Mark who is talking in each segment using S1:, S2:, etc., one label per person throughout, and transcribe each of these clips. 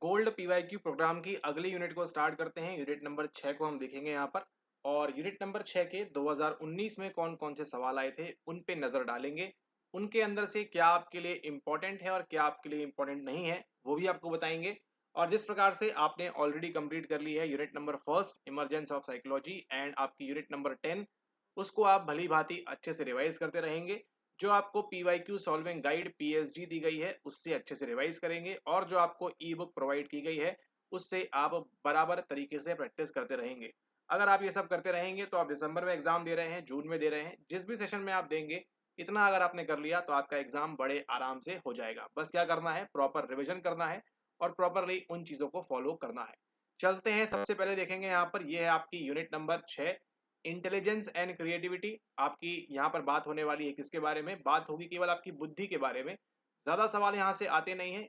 S1: Gold PYQ programme की अगली unit को स्टार्ट करते हैं। यूनिट नंबर 6 को हम देखेंगे यहाँ पर। और यूनिट नंबर 6 के 2019 में कौन कौन से सवाल आए थे उन पे नजर डालेंगे। उनके अंदर से क्या आपके लिए इम्पोर्टेंट है और क्या आपके लिए इम्पोर्टेंट नहीं है वो भी आपको बताएंगे। और जिस प्रकार से आपने ऑलरेडी कंप्लीट कर ली है unit number first emergence of psychology and आपकी यूनिट नंबर 10, उसको आप भली भांति अच्छे से रिवाइज करते रहेंगे। जो आपको पीवाईक्यू सॉल्विंग गाइड पीएसजी दी गई है उससे अच्छे से रिवाइज करेंगे और जो आपको ई बुक प्रोवाइड की गई है उससे आप बराबर तरीके से प्रैक्टिस करते रहेंगे। अगर आप ये सब करते रहेंगे तो आप दिसंबर में एग्जाम दे रहे हैं, जून में दे रहे हैं, जिस भी सेशन में आप देंगे, इतना अगर आपने कर लिया तो आपका एग्जाम बड़े आराम से हो जाएगा। बस क्या करना है, प्रॉपर रिविजन करना है और प्रॉपरली उन चीजों को फॉलो करना है। चलते हैं, सबसे पहले देखेंगे यहाँ पर, ये है आपकी unit number 6, intelligence and creativity. आपकी यहाँ पर बात होने वाली है किसके बारे में, बात होगी केवल आपकी बुद्धि के बारे में। ज्यादा सवाल यहाँ से आते नहीं है,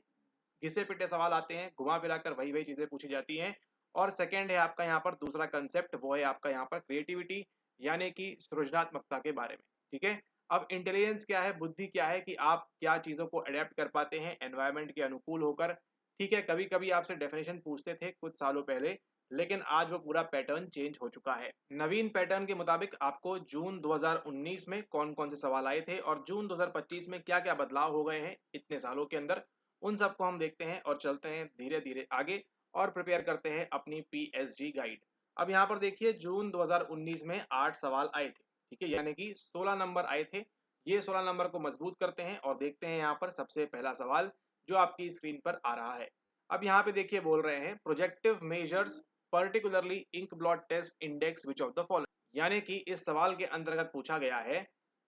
S1: घिसे पिटे सवाल आते हैं, घुमा फिराकर वही वही चीजें पूछी जाती हैं। और सेकंड है आपका यहाँ पर दूसरा कंसेप्ट, वो है आपका यहाँ पर क्रिएटिविटी यानी कि सृजनात्मकता के बारे में। ठीक है। अब इंटेलिजेंस क्या है, बुद्धि क्या है, कि आप क्या चीजों को अडेप्ट कर पाते हैं एनवायरनमेंट के अनुकूल होकर। ठीक है, कभी कभी आपसे डेफिनेशन पूछते थे कुछ सालों पहले, लेकिन आज वो पूरा पैटर्न चेंज हो चुका है। नवीन पैटर्न के मुताबिक आपको जून 2019 में कौन कौन से सवाल आए थे और जून 2025 में क्या क्या बदलाव हो गए हैं इतने सालों के अंदर, उन सबको हम देखते हैं और चलते हैं धीरे धीरे आगे और प्रिपेयर करते हैं अपनी पीएसजी गाइड। अब यहाँ पर देखिए, जून 2019 में 8 सवाल आए थे। ठीक है, यानी कि 16 नंबर आए थे। ये 16 नंबर को मजबूत करते हैं और देखते हैं यहाँ पर सबसे पहला सवाल जो आपकी स्क्रीन पर आ रहा है। अब यहाँ पे देखिए, बोल रहे हैं projective measures particularly ink blot test index which of the following. यानी कि इस सवाल के अंतर्गत पूछा गया है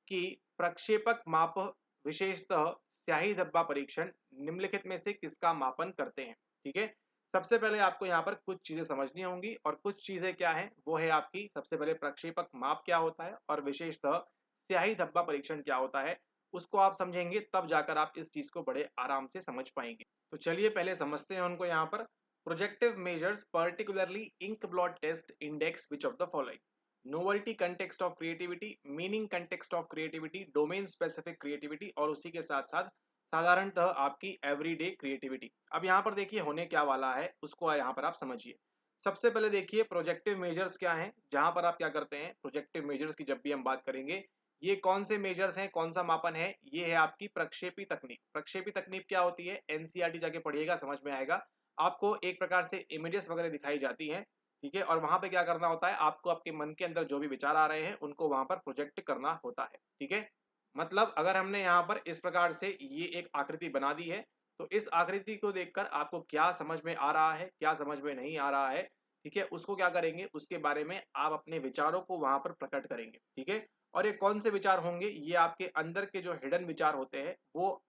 S1: कि प्रक्षेपक माप विशेषतः स्याही धब्बा परीक्षण निम्नलिखित में से किसका मापन करते हैं। ठीक है, सबसे पहले आपको यहाँ पर कुछ चीजें समझनी होंगी और कुछ चीजें क्या है वो है आपकी, सबसे पहले प्रक्षेपक माप क्या होता है और विशेषतः स्याही धब्बा परीक्षण क्या होता है, उसको आप समझेंगे तब जाकर आप इस चीज को बड़े आराम से समझ पाएंगे। तो चलिए पहले समझते हैं उनको। यहाँ पर projective measures particularly ink blot test index which of the following. Novelty context of creativity, meaning context of creativity, domain specific creativity और उसी के साथ साथ साधारणतः आपकी एवरीडे क्रिएटिविटी। अब यहाँ पर देखिए होने क्या वाला है उसको यहाँ पर आप समझिए। सबसे पहले देखिए प्रोजेक्टिव मेजर्स क्या हैं, जहां पर आप क्या करते हैं, प्रोजेक्टिव मेजर्स की जब भी हम बात करेंगे, ये कौन से मेजर्स हैं, कौन सा मापन है, ये है आपकी प्रक्षेपी तकनीक। प्रक्षेपी तकनीक क्या होती है, एनसीईआरटी जाके पढ़िएगा समझ में आएगा आपको। एक प्रकार से इमेजेस वगैरह दिखाई जाती हैं। ठीक है, और वहां पे क्या करना होता है, आपको आपके मन के अंदर जो भी विचार आ रहे हैं उनको वहां पर प्रोजेक्ट करना होता है। ठीक है, मतलब अगर हमने यहाँ पर इस प्रकार से ये एक आकृति बना दी है, तो इस आकृति को देखकर आपको क्या समझ में आ रहा है, क्या समझ में नहीं आ रहा है, ठीक है, उसको क्या करेंगे, उसके बारे में आप अपने विचारों को वहां पर प्रकट करेंगे। ठीक है, और ये कौन से विचार होंगे, ये आपके अंदर के जो हिडन विचार होते हैं वो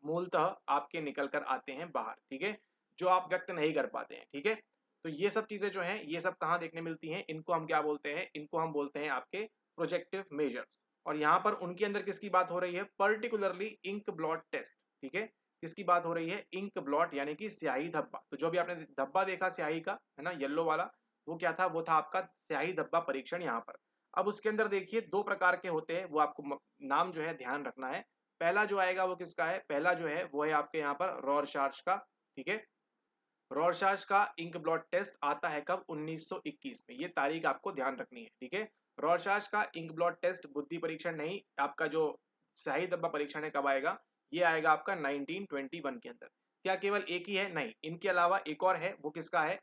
S1: मूलतः आपके निकल कर आते हैं बाहर। ठीक है, जो आप व्यक्त नहीं कर पाते हैं। ठीक है, तो ये सब चीजें जो हैं ये सब कहाँ देखने मिलती हैं, इनको हम क्या बोलते हैं, इनको हम बोलते हैं आपके प्रोजेक्टिव मेजर्स। और यहाँ पर उनके अंदर किसकी बात हो रही है, पर्टिकुलरली इंक ब्लॉट टेस्ट। ठीक है, किसकी बात हो रही है, इंक ब्लॉट यानी कि स्याही धब्बा। तो जो भी आपने धब्बा देखा स्याही का, है ना, येलो वाला, वो क्या था, वो था आपका स्याही धब्बा परीक्षण यहाँ पर। अब उसके अंदर देखिए दो प्रकार के होते हैं, वो आपको नाम जो है ध्यान रखना है। पहला जो आएगा वो किसका है, पहला जो है वो है आपके यहाँ पर रॉरशार्च का। ठीक है, रॉरशार्च का इंक ब्लॉट टेस्ट आता है कब, 1921 में। ये तारीख आपको ध्यान रखनी है। ठीक है, रॉरशार्च का इंक ब्लॉट टेस्ट बुद्धि परीक्षण नहीं, आपका जो शाही धब्बा परीक्षण है कब आएगा, ये आएगा आपका 1921 के अंदर। क्या केवल एक ही है, नहीं, इनके अलावा एक और है, वो किसका है,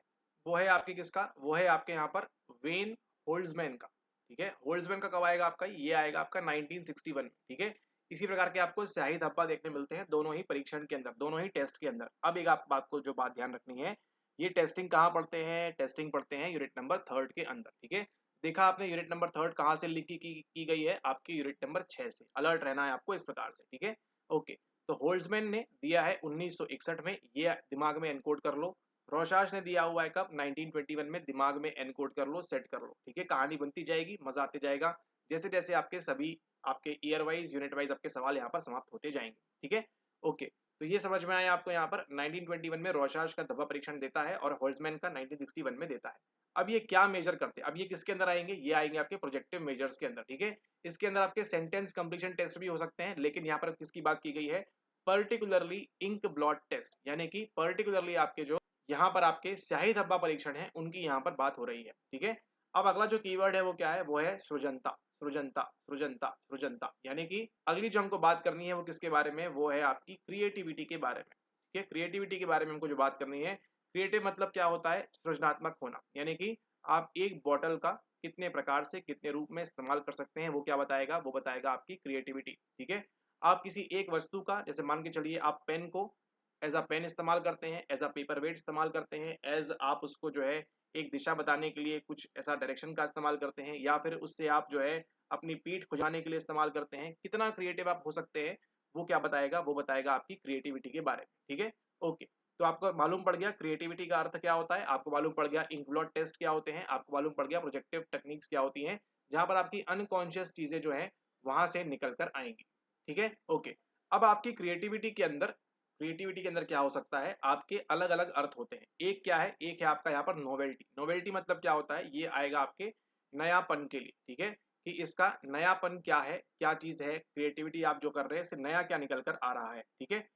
S1: वो है आपके किसका, वो है आपके यहाँ पर वेन होल्ड्समैन का। ठीक है, होल्ड्समैन का कब आएगा आपका, ये आएगा आपका 1961 में। ठीक है, इसी प्रकार के आपको स्याही धब्बा देखने मिलते हैं दोनों ही परीक्षण के अंदर, दोनों ही टेस्ट के अंदर। अब एक आप बात को जो बात ध्यान रखनी है, ये टेस्टिंग कहाँ पढ़ते हैं, टेस्टिंग पढ़ते हैं यूनिट नंबर 3 के अंदर। ठीक है, देखा आपने यूनिट नंबर 3 कहाँ से लिंक की गई है, आपकी यूनिट नंबर 6 से। अलर्ट रहना है आपको इस प्रकार से। ठीक है, ओके। तो होल्ड्समैन ने दिया है 1961 में, ये दिमाग में एनकोड कर लो। रोशाश ने दिया हुआ है कब, 1921 में, दिमाग में एनकोड कर लो, सेट कर लो। ठीक है, कहानी बनती जाएगी, मजा आते जाएगा, जैसे जैसे आपके सभी आपके ईयर वाइज यूनिट वाइज आपके सवाल यहाँ पर समाप्त होते जाएंगे। ठीक है, ओके। तो ये समझ में आया आपको, यहाँ पर 1921 में रोशाश का धब्बा परीक्षण देता है और होल्ट्जमैन का 1961 में देता है। अब ये क्या मेजर करते हैं, अब ये किसके अंदर आएंगे, ये आएंगे आपके प्रोजेक्टिव मेजर्स के अंदर। ठीक है, इसके अंदर आपके सेंटेंस कंप्लीशन टेस्ट भी हो सकते हैं, लेकिन यहाँ पर किसकी बात की गई है, पर्टिकुलरली इंक ब्लॉट टेस्ट, यानी कि पर्टिकुलरली आपके जो यहाँ पर आपके स्याही धब्बा परीक्षण है उनकी यहाँ पर बात हो रही है। ठीक है, अब अगला जो कीवर्ड है वो क्या है, वो है सृजनता। सृजनता सृजनता सृजनता यानी कि अगली जो हमको बात करनी है वो किसके बारे में, वो है आपकी क्रिएटिविटी के बारे में। ठीक है, क्रिएटिविटी के बारे में हमको जो बात करनी है, क्रिएटिव मतलब क्या होता है, सृजनात्मक होना, यानी कि आप एक बॉटल का कितने प्रकार से कितने रूप में इस्तेमाल कर सकते हैं, वो क्या बताएगा, वो बताएगा आपकी क्रिएटिविटी। ठीक है, आप किसी एक वस्तु का, जैसे मान के चलिए आप पेन को एज अ पेन इस्तेमाल करते हैं, एज अ पेपर वेट इस्तेमाल करते हैं, एज आप उसको जो है एक दिशा बताने के लिए कुछ ऐसा डायरेक्शन का इस्तेमाल करते हैं, या फिर उससे आप जो है अपनी पीठ खुजाने के लिए इस्तेमाल करते हैं, कितना क्रिएटिव आप हो सकते हैं, वो क्या बताएगा, वो बताएगा आपकी क्रिएटिविटी के बारे में। ठीक है, ओके, तो आपको मालूम पड़ गया क्रिएटिविटी का अर्थ क्या होता है, आपको मालूम पड़ गया इंक ब्लॉट टेस्ट क्या होते हैं, आपको मालूम पड़ गया प्रोजेक्टिव टेक्निक्स क्या होती हैं, जहां पर आपकी अनकॉन्शियस चीजें जो है वहां से निकल कर आएंगी। ठीक है, ओके, अब आपकी क्रिएटिविटी के अंदर क्या हो सकता है, आपके अलग अलग अर्थ होते हैं। एक क्या है, एक है आपका यहाँ पर नोवेल्टी। नोवेल्टी मतलब क्या होता है, ये आएगा आपके नयापन के लिए। ठीक है, कि इसका नयापन क्या है, क्या चीज है, क्रिएटिविटी आप जो कर रहे हैं इससे नया क्या निकल कर आ रहा है। ठीक है,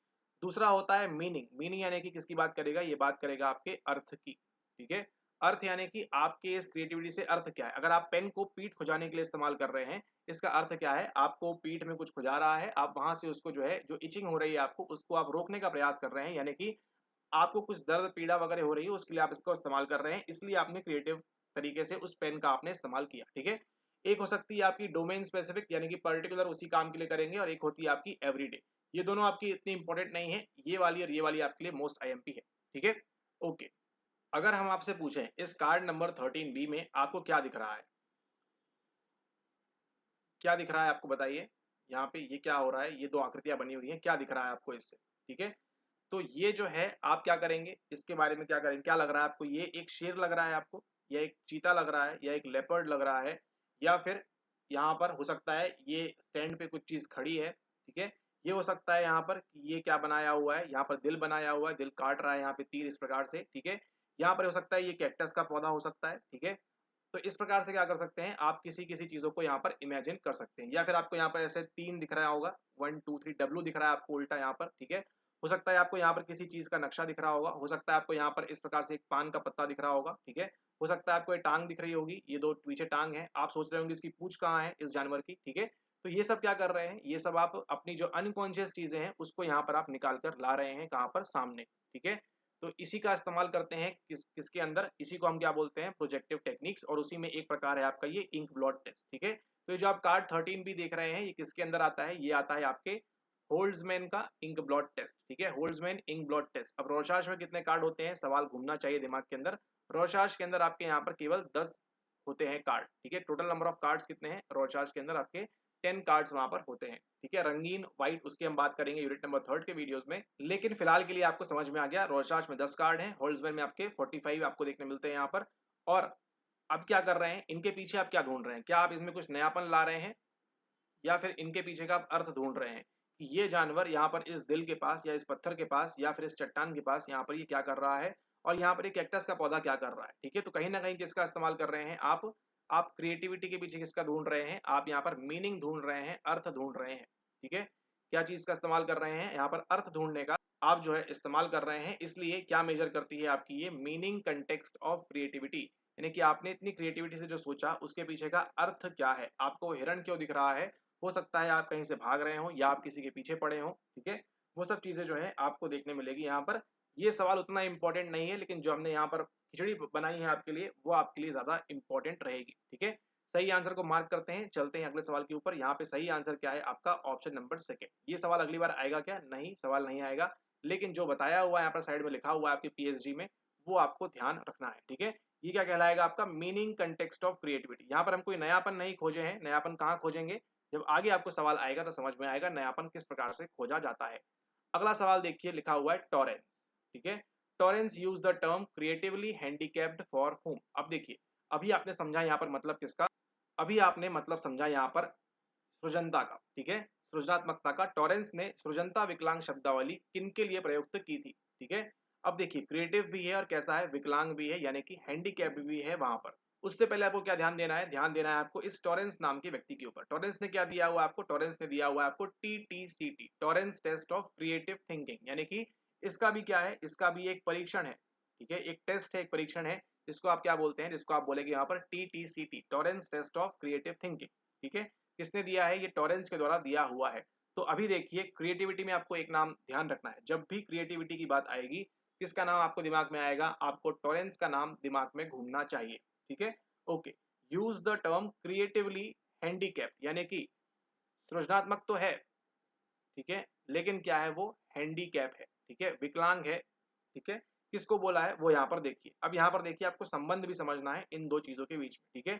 S1: दूसरा होता है मीनिंग। मीनिंग यानी कि किसकी बात करेगा, ये बात करेगा आपके अर्थ की। ठीक है, अर्थ यानी कि आपके इस क्रिएटिविटी से अर्थ क्या है। अगर आप पेन को पीठ खुजाने के लिए इस्तेमाल कर रहे हैं, इसका अर्थ क्या है, आपको पीठ में कुछ खुजा रहा है, आप वहां से उसको जो है, जो इचिंग हो रही है आपको, उसको आप रोकने का प्रयास कर रहे हैं, यानी कि आपको कुछ दर्द पीड़ा वगैरह हो रही है, उसके लिए आप इसको इस्तेमाल कर रहे हैं, इसलिए आपने क्रिएटिव तरीके से उस पेन का आपने इस्तेमाल किया। ठीक है, एक हो सकती है आपकी डोमेन स्पेसिफिक, यानी कि पर्टिकुलर उसी काम के लिए करेंगे, और एक होती है आपकी एवरीडे। ये दोनों आपकी इतनी इंपॉर्टेंट नहीं है, ये वाली और ये वाली आपके लिए मोस्ट आईएमपी है। ठीक है, ओके, अगर हम आपसे पूछें इस कार्ड नंबर 13B में आपको क्या दिख रहा है, क्या दिख रहा है आपको बताइए, यहाँ पे ये क्या हो रहा है, ये दो आकृतियां बनी हुई हैं, क्या दिख रहा है आपको इससे। ठीक है, तो ये जो है आप क्या करेंगे, इसके बारे में क्या करेंगे, क्या लग रहा है आपको, ये एक शेर लग रहा है आपको, या एक चीता लग रहा है, या एक लेपर्ड लग रहा है, या फिर यहाँ पर हो सकता है ये स्टैंड पे कुछ चीज खड़ी है। ठीक है, ये हो सकता है यहाँ पर कि ये क्या बनाया हुआ है, यहाँ पर दिल बनाया हुआ है, दिल काट रहा है यहाँ पे तीर इस प्रकार से। ठीक है, यहाँ पर हो सकता है ये कैक्टस का पौधा हो सकता है। ठीक है, तो इस प्रकार से क्या कर सकते हैं, आप किसी किसी चीजों को यहाँ पर इमेजिन कर सकते हैं, या फिर आपको यहाँ पर ऐसे तीन दिख रहा होगा, 1 2 3 डब्लू दिख रहा है आपको उल्टा यहाँ पर। ठीक है, हो सकता है आपको यहाँ पर किसी चीज का नक्शा दिख रहा होगा, हो सकता है आपको यहाँ पर इस प्रकार से एक पान का पत्ता दिख रहा होगा। ठीक है, हो सकता है आपको ये टांग दिख रही होगी, ये दो पीछे टांग है, आप सोच रहे होंगे इसकी पूंछ कहाँ है इस जानवर की। ठीक है, तो ये सब क्या कर रहे हैं, ये सब आप अपनी जो अनकॉन्शियस चीजें हैं उसको यहाँ पर आप निकाल कर ला रहे हैं, कहाँ पर, सामने। ठीक है, तो इसी का इस्तेमाल करते हैं किसके अंदर, इसी को हम क्या बोलते हैं, प्रोजेक्टिव टेक्निक्स, और उसी में एक प्रकार है आपका ये इंक ब्लॉट टेस्ट। ठीक है, तो ये जो आप कार्ड 13 भी देख रहे हैं, ये किसके अंदर आता है, ये आता है आपके होल्ड्समैन का इंक ब्लॉट टेस्ट। ठीक है, होल्ड्समैन इंक ब्लॉट टेस्ट। अब रोशाश में कितने कार्ड होते हैं, सवाल घूमना चाहिए दिमाग के अंदर। रोशाश के अंदर आपके यहाँ पर केवल 10 होते हैं कार्ड। ठीक है, टोटल नंबर ऑफ कार्ड्स कितने हैं रोशाश के अंदर, आपके 10 कार्ड्स वहां पर होते हैं। ठीक है, रंगीन व्हाइट उसकी हम बात करेंगे यूनिट नंबर 3 के वीडियोस में, लेकिन फिलहाल के लिए आपको समझ में आ गया, रोशाश में 10 कार्ड हैं, होल्ड्समैन में आपके 45 आपको देखने मिलते हैं यहाँ पर। और अब क्या कर रहे हैं, इनके पीछे आप क्या ढूंढ रहे हैं, क्या आप इसमें कुछ नयापन ला रहे हैं, या फिर इनके पीछे का आप अर्थ ढूंढ रहे हैं कि ये जानवर यहाँ पर इस दिल के पास, या इस पत्थर के पास, या फिर इस चट्टान के पास यहाँ पर ये क्या कर रहा है, और यहाँ पर ये कैक्टस का पौधा क्या कर रहा है। ठीक है, तो कहीं ना कहीं किसका इस्तेमाल कर रहे हैं आप क्रिएटिविटी के पीछे किसका ढूंढ रहे हैं, आप यहाँ पर मीनिंग ढूंढ रहे हैं, अर्थ ढूंढ रहे हैं। ठीक है, क्या चीज का इस्तेमाल कर रहे हैं, यहाँ पर अर्थ ढूंढने का आप जो है इस्तेमाल कर रहे हैं। इसलिए क्या मेजर करती है आपकी ये मीनिंग कंटेक्स्ट ऑफ क्रिएटिविटी, यानी कि आपने इतनी क्रिएटिविटी से जो सोचा उसके पीछे का अर्थ क्या है, आपको हिरण क्यों दिख रहा है, हो सकता है आप कहीं से भाग रहे हो, या आप किसी के पीछे पड़े हो। ठीक है, वो सब चीजें जो है आपको देखने मिलेगी यहाँ पर। ये सवाल उतना इंपॉर्टेंट नहीं है, लेकिन जो हमने यहाँ पर खिचड़ी बनाई है आपके लिए, वो आपके लिए ज्यादा इंपॉर्टेंट रहेगी। ठीक है, सही आंसर को मार्क करते हैं, चलते हैं अगले सवाल के ऊपर। यहाँ पे सही आंसर क्या है आपका, ऑप्शन नंबर सेकंड। ये सवाल अगली बार आएगा क्या, नहीं सवाल नहीं आएगा, लेकिन जो बताया हुआ है यहाँ पर साइड में लिखा हुआ है आपके पीएचडी में, वो आपको ध्यान रखना है। ठीक है, ये क्या कहलाएगा आपका, मीनिंग कंटेक्स्ट ऑफ क्रिएटिविटी। यहाँ पर हम कोई नयापन नहीं खोजे हैं, नयापन कहाँ खोजेंगे, जब आगे आपको सवाल आएगा तो समझ में आएगा नयापन किस प्रकार से खोजा जाता है। अगला सवाल देखिए, लिखा हुआ है टॉरेंस। ठीक है, Torrens use the term creatively handicapped for हुम। अब देखिए, अभी आपने समझा यहाँ पर मतलब किसका, अभी आपने मतलब समझा यहाँ पर सृजनता का। ठीक है, सृजनात्मकता का। टॉरेंस ने सृजनता विकलांग शब्दावली किन के लिए प्रयुक्त की थी। ठीक है, अब देखिए क्रिएटिव भी है और कैसा है, विकलांग भी है, यानी कि हैंडीकैप भी है वहां पर। उससे पहले आपको क्या ध्यान देना है, ध्यान देना है आपको इस टॉरेंस नाम के व्यक्ति के ऊपर। टॉरेंस ने क्या दिया हुआ आपको, टॉरेंस ने दिया हुआ आपको TTCT, Torrance test of creative thinking, यानी कि इसका भी क्या है, इसका भी एक परीक्षण है। ठीक है, एक टेस्ट है, एक परीक्षण है, जिसको आप क्या बोलते हैं, जिसको आप बोलेंगे यहाँ पर TTCT, Torrance test of creative thinking. ठीक है, किसने दिया है, ये टॉरेंस के द्वारा दिया हुआ है। तो अभी देखिए क्रिएटिविटी में आपको एक नाम ध्यान रखना है, जब भी क्रिएटिविटी की बात आएगी किसका नाम आपको दिमाग में आएगा, आपको टॉरेंस का नाम दिमाग में घूमना चाहिए। ठीक है, okay. Use the term creatively handicap, यानी कि सृजनात्मक तो है, ठीक है, लेकिन क्या है, वो हैंडीकैप है, ठीक है, विकलांग है। ठीक है, किसको बोला है वो यहाँ पर देखिए। अब यहाँ पर देखिए आपको संबंध भी समझना है इन दो चीजों के बीच में। ठीक है,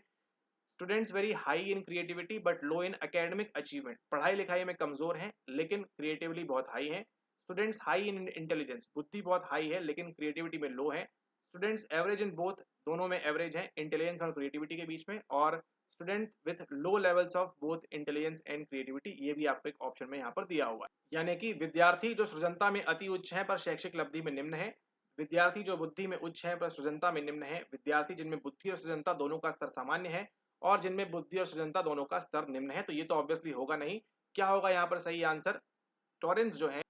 S1: students very high in creativity but low in academic achievement, पढ़ाई लिखाई में कमजोर हैं लेकिन क्रिएटिवली बहुत हाई हैं। स्टूडेंट्स हाई इन इंटेलिजेंस, बुद्धि बहुत हाई है लेकिन क्रिएटिविटी में लो है। स्टूडेंट्स एवरेज इन बोथ, दोनों में एवरेज हैं इंटेलिजेंस और क्रिएटिविटी के बीच में। और student with low levels of both intelligence and creativity, ये भी आपको एक ऑप्शन में यहाँ पर दिया हुआ है। यानी कि विद्यार्थी जो सृजनता में अति उच्च है पर शैक्षिक लब्धि में निम्न है, विद्यार्थी जो बुद्धि में उच्च है पर सृजनता में निम्न है, विद्यार्थी जिनमें बुद्धि और सृजनता दोनों का स्तर सामान्य है, और जिनमें बुद्धि और सृजनता दोनों का स्तर निम्न है। तो ये तो ऑब्वियसली होगा नहीं। क्या होगा यहाँ पर सही आंसर, टॉरेंस जो है,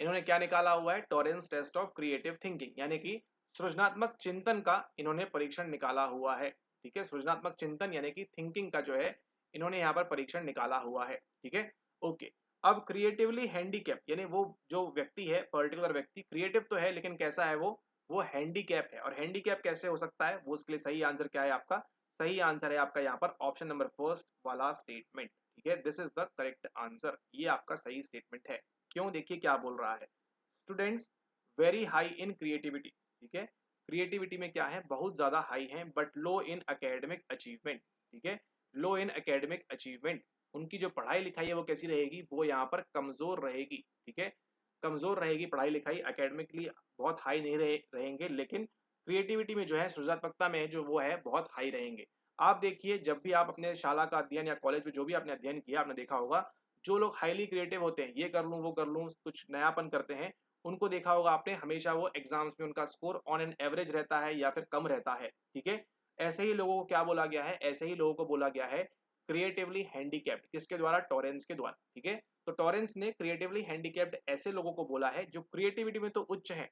S1: इन्होंने क्या निकाला हुआ है, Torrance test of creative thinking, यानी कि सृजनात्मक चिंतन का इन्होंने परीक्षण निकाला हुआ है। ठीक है, सृजनात्मक चिंतन यानी कि थिंकिंग का जो है इन्होंने यहाँ पर परीक्षण निकाला हुआ है। ठीक है, ओके। अब क्रिएटिवली हैंडीकैप, यानी वो जो व्यक्ति है, पर्टिकुलर व्यक्ति क्रिएटिव तो है लेकिन कैसा है, वो हैंडीकैप है। और हैंडीकैप कैसे हो सकता है, वो उसके लिए सही आंसर क्या है आपका, सही आंसर है आपका यहाँ पर ऑप्शन नंबर फर्स्ट वाला स्टेटमेंट। ठीक है, this is the correct answer, ये आपका सही स्टेटमेंट है। क्यों, देखिए क्या बोल रहा है, students very high in creativity, ठीक है, क्रिएटिविटी में क्या है, बहुत ज्यादा हाई है, but low in academic achievement. ठीक है, लो इन एकेडमिक अचीवमेंट, उनकी जो पढ़ाई लिखाई है वो कैसी रहेगी, वो यहाँ पर कमजोर रहेगी। ठीक है, कमजोर रहेगी पढ़ाई लिखाई, एकेडमिकली बहुत हाई नहीं रहेंगे, लेकिन क्रिएटिविटी में जो है, सृजनात्मकता में जो वो है बहुत हाई रहेंगे। आप देखिए जब भी आप अपने शाला का अध्ययन या कॉलेज में जो भी आपने अध्ययन किया, आपने देखा होगा जो लोग हाईली क्रिएटिव होते हैं, ये कर लूं वो कर लूं, कुछ नयापन करते हैं, उनको देखा होगा आपने, हमेशा वो एग्जाम्स में उनका स्कोर ऑन एन एवरेज रहता है या फिर कम रहता है। ठीक है, ऐसे ही लोगों को क्या बोला गया है, ऐसे ही लोगों को बोला गया है क्रिएटिवली हैंडीकैप्ड, किसके द्वारा, टॉरेंस के द्वारा। ठीक है, तो टॉरेंस ने क्रिएटिवली हैंडीकैप्ड ऐसे लोगों को बोला है जो क्रिएटिविटी में तो उच्च है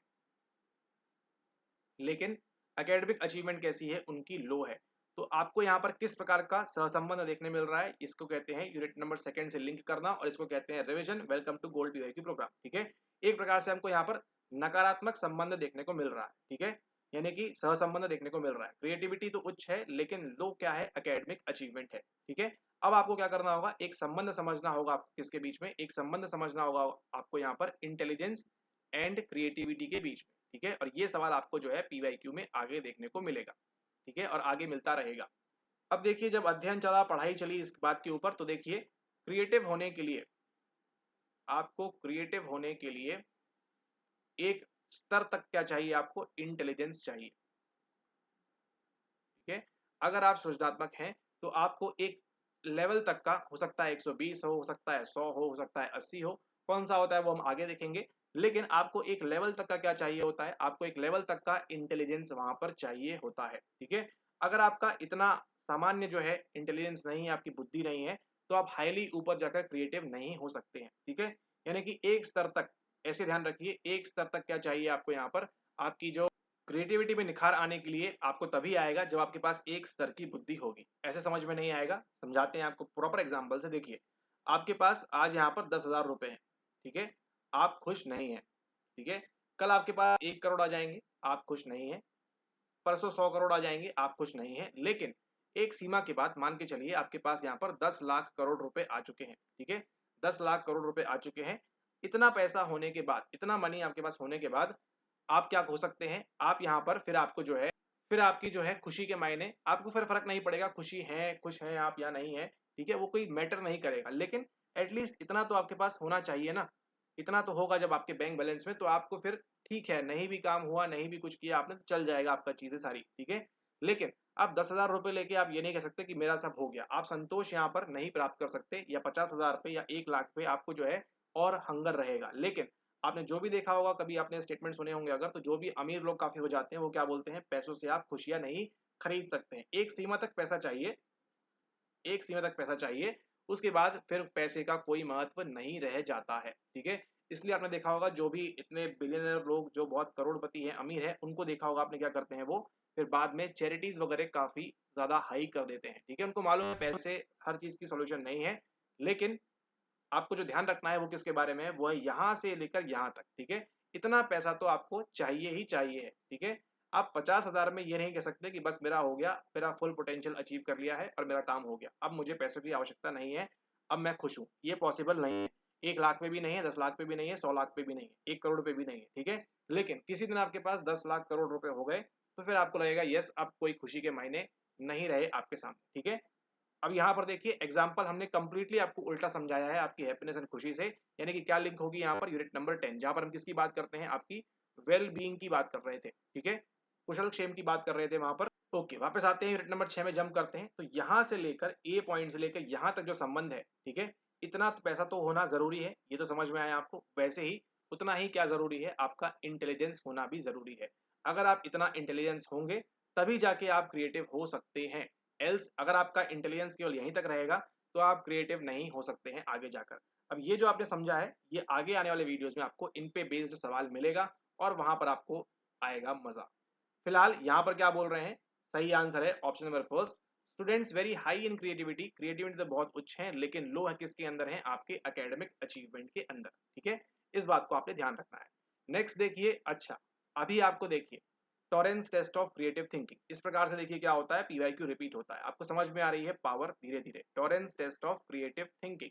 S1: लेकिन एकेडमिक अचीवमेंट कैसी है, उनकी लो है। तो आपको यहाँ पर किस प्रकार का सहसंबंध देखने मिल रहा है, इसको कहते हैं यूनिट नंबर सेकंड से लिंक करना, और इसको कहते हैं revision. Welcome to gold PYQ programme. ठीक है, एक प्रकार से हमको यहाँ पर नकारात्मक संबंध देखने को मिल रहा है। ठीक है, यानी कि सहसंबंध देखने को मिल रहा है, क्रिएटिविटी तो उच्च है लेकिन लो क्या है, एकेडमिक अचीवमेंट है। ठीक है, अब आपको क्या करना होगा, एक संबंध समझना होगा आपको, किसके बीच में, एक संबंध समझना होगा आपको यहाँ पर इंटेलिजेंस एंड क्रिएटिविटी के बीच में। ठीक है, और ये सवाल आपको जो है पीवाईक्यू में आगे देखने को मिलेगा। ठीक है, और आगे मिलता रहेगा। अब देखिए जब अध्ययन चला, पढ़ाई चली इस बात के ऊपर, तो देखिए क्रिएटिव होने के लिए, आपको क्रिएटिव होने के लिए एक स्तर तक क्या चाहिए, आपको इंटेलिजेंस चाहिए। ठीक है, अगर आप सृजनात्मक हैं तो आपको एक लेवल तक का, हो सकता है 120 हो सकता है 100 हो सकता है 80 हो, कौन सा होता है वो हम आगे देखेंगे, लेकिन आपको एक लेवल तक का क्या चाहिए होता है, आपको एक लेवल तक का इंटेलिजेंस वहां पर चाहिए होता है। ठीक है, अगर आपका इतना सामान्य जो है इंटेलिजेंस नहीं है, आपकी बुद्धि नहीं है, तो आप हाईली ऊपर जाकर क्रिएटिव नहीं हो सकते हैं। ठीक है, यानी कि एक स्तर तक, ऐसे ध्यान रखिए, एक स्तर तक क्या चाहिए आपको यहाँ पर, आपकी जो क्रिएटिविटी में निखार आने के लिए आपको तभी आएगा जब आपके पास एक स्तर की बुद्धि होगी। ऐसे समझ में नहीं आएगा, समझाते हैं आपको प्रॉपर एग्जांपल से। देखिए आपके पास आज यहाँ पर 10,000 रुपए हैं, ठीक है, आप खुश नहीं है। ठीक है, कल आपके पास 1 करोड़ आ जाएंगे, आप खुश नहीं है, परसों 100 करोड़ आ जाएंगे, आप खुश नहीं है, लेकिन एक सीमा के बाद मान के चलिए आपके पास यहाँ पर 10 लाख करोड़ रुपए आ चुके हैं। ठीक है, 10 लाख करोड़ रुपए आ चुके हैं। इतना पैसा होने के बाद, इतना मनी आपके पास होने के बाद आप क्या हो सकते हैं, आप यहाँ पर फिर आपको जो है, फिर आपकी जो है खुशी के मायने, आपको फिर फर्क नहीं पड़ेगा खुशी है, खुश हैं आप या नहीं है। ठीक है, वो कोई मैटर नहीं करेगा, लेकिन एटलीस्ट इतना तो आपके पास होना चाहिए ना, इतना तो होगा जब आपके बैंक बैलेंस में, तो आपको फिर ठीक है, नहीं भी काम हुआ, नहीं भी कुछ किया आपने, तो चल जाएगा आपका चीजें सारी। ठीक है, लेकिन आप 10,000 रुपए लेके आप ये नहीं कह सकते कि मेरा सब हो गया, आप संतोष यहाँ पर नहीं प्राप्त कर सकते, या 50,000 रुपए या 1 लाख पे आपको जो है और हंगर रहेगा। लेकिन आपने जो भी देखा होगा, कभी आपने स्टेटमेंट सुने होंगे अगर, तो जो भी अमीर लोग काफी हो जाते हैं वो क्या बोलते हैं, पैसों से आप खुशियां नहीं खरीद सकते हैं, एक सीमा तक पैसा चाहिए, एक सीमा तक पैसा चाहिए, उसके बाद फिर पैसे का कोई महत्व नहीं रह जाता है। ठीक है, इसलिए आपने देखा होगा जो भी इतने बिलियनर लोग जो बहुत करोड़पति हैं, अमीर हैं, उनको देखा होगा आपने क्या करते हैं वो फिर बाद में चैरिटीज वगैरह काफी ज्यादा हाई कर देते हैं। ठीक है, उनको मालूम है पैसे हर चीज की सॉल्यूशन नहीं है, लेकिन आपको जो ध्यान रखना है वो किसके बारे में है, वो है यहाँ से लेकर यहाँ तक। ठीक है, इतना पैसा तो आपको चाहिए ही चाहिए है। ठीक है, आप 50,000 में ये नहीं कह सकते कि बस मेरा हो गया, मेरा फुल पोटेंशियल अचीव कर लिया है और मेरा काम हो गया, अब मुझे पैसों की आवश्यकता नहीं है, अब मैं खुश हूँ। ये पॉसिबल नहीं है। 1 लाख पे भी नहीं है, 10 लाख पे भी नहीं है, 100 लाख पे भी नहीं है, 1 करोड़ पे भी नहीं है। ठीक है, लेकिन किसी दिन आपके पास 10 लाख करोड़ रुपए हो गए तो फिर आपको लगेगा यस, अब कोई खुशी के मायने नहीं रहे आपके सामने। ठीक है, अब यहाँ पर देखिए एग्जाम्पल हमने कंप्लीटली आपको उल्टा समझाया है आपकी हैप्पीनेस एंड खुशी से, यानी कि क्या लिंक होगी यहाँ पर यूनिट नंबर 10, जहां पर हम किसकी बात करते हैं, आपकी वेल बीइंग की बात कर रहे थे। ठीक है, कुशल क्षेम की बात कर रहे थे वहां पर। ओके, वापस आते हैं यूनिट नंबर 6 में जंप करते हैं। तो यहाँ से लेकर ए पॉइंट से लेकर यहाँ तक जो संबंध है, ठीक है, इतना तो पैसा तो होना जरूरी है, ये तो समझ में आया आपको। वैसे ही उतना ही क्या जरूरी है, आपका इंटेलिजेंस होना भी जरूरी है। अगर आप इतना इंटेलिजेंस होंगे तभी जाके आप क्रिएटिव हो सकते हैं। एल्स अगर आपका इंटेलिजेंस केवल यहीं तक रहेगा तो आप क्रिएटिव नहीं हो सकते हैं आगे जाकर। अब ये जो आपने समझा है, ये आगे आने वाले वीडियोस में आपको इन पे बेस्ड सवाल मिलेगा और वहां पर आपको आएगा मजा। फिलहाल यहाँ पर क्या बोल रहे हैं, सही आंसर है option number first. Students very high in creativity, creativity तो बहुत उच्च है, लेकिन लो है किसके अंदर है, आपके एकेडमिक अचीवमेंट के अंदर। ठीक है, इस बात को आपने ध्यान रखना है। नेक्स्ट देखिए, अच्छा अभी आपको देखिए Torrance test of creative thinking, इस प्रकार से देखिए क्या होता है, पीवाईक्यू रिपीट होता है। आपको समझ में आ रही है पावर, धीरे धीरे। Torrance test of creative thinking,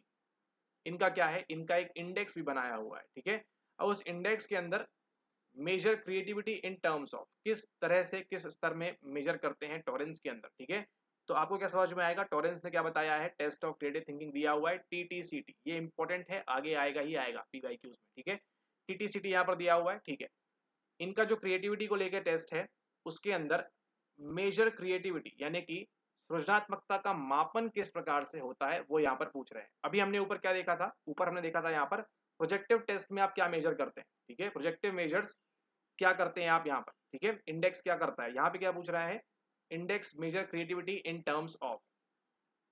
S1: इनका क्या है, इनका एक इंडेक्स भी बनाया हुआ है। ठीक है, और उस इंडेक्स के अंदर measure creativity in terms of, किस तरह से किस स्तर में मेजर करते हैं टॉरेंस के अंदर। ठीक है, तो आपको क्या समझ में आएगा, टॉरेंस ने क्या बताया है, टेस्ट ऑफ क्रिएटिव थिंकिंग दिया हुआ है टीटीसीटी, ये इंपॉर्टेंट है, आगे आएगा ही आएगा पीवाईक्यूज में। ठीक है, टीटीसीटी यहाँ पर दिया हुआ है। ठीक है, इनका जो क्रिएटिविटी को लेकर टेस्ट है उसके अंदर मेजर क्रिएटिविटी यानी कि सृजनात्मकता का मापन किस प्रकार से होता है वो यहाँ पर पूछ रहे हैं। अभी हमने ऊपर क्या देखा था, ऊपर हमने देखा था यहाँ पर प्रोजेक्टिव टेस्ट में आप क्या मेजर करते हैं। ठीक है, प्रोजेक्टिव मेजर्स क्या करते हैं आप यहाँ पर। ठीक है, इंडेक्स क्या करता है, यहाँ पे क्या पूछ रहा है, index measure creativity in terms of,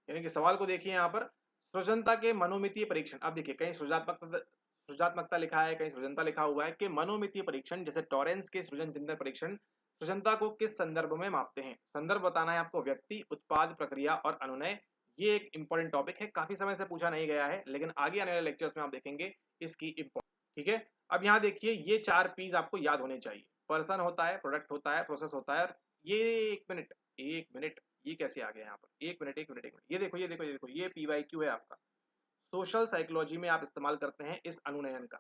S1: यानी कि सवाल को देखिए यहाँ पर सृजनता के मनोमितीय परीक्षण। अब देखिए कहीं सृजनात्मकता लिखा है, कहीं सृजनता लिखा हुआ है कि मनोमितीय परीक्षण, जैसे टॉरेंस के सृजन चिंतन परीक्षण सृजनता को किस संदर्भ में मापते हैं। संदर्भ बताना है आपको, व्यक्ति, उत्पाद, प्रक्रिया और अनुनय। ये एक इंपॉर्टेंट टॉपिक है, काफी समय से पूछा नहीं गया है, लेकिन आगे आने वाले लेक्चर्स में आप देखेंगे इसकी इंपॉर्टेंस। ठीक है, अब यहाँ देखिए ये 4 पीस आपको याद होने चाहिए। पर्सन होता है, प्रोडक्ट होता है, प्रोसेस होता है, और ये एक मिनट, एक मिनट, ये कैसे आ गया यहाँ पर, एक मिनट एक मिनट एक मिनट, ये देखो ये देखो ये देखो, ये पीवाईक्यू है आपका। सोशल साइकोलॉजी में आप इस्तेमाल करते हैं इस अनुनयन का,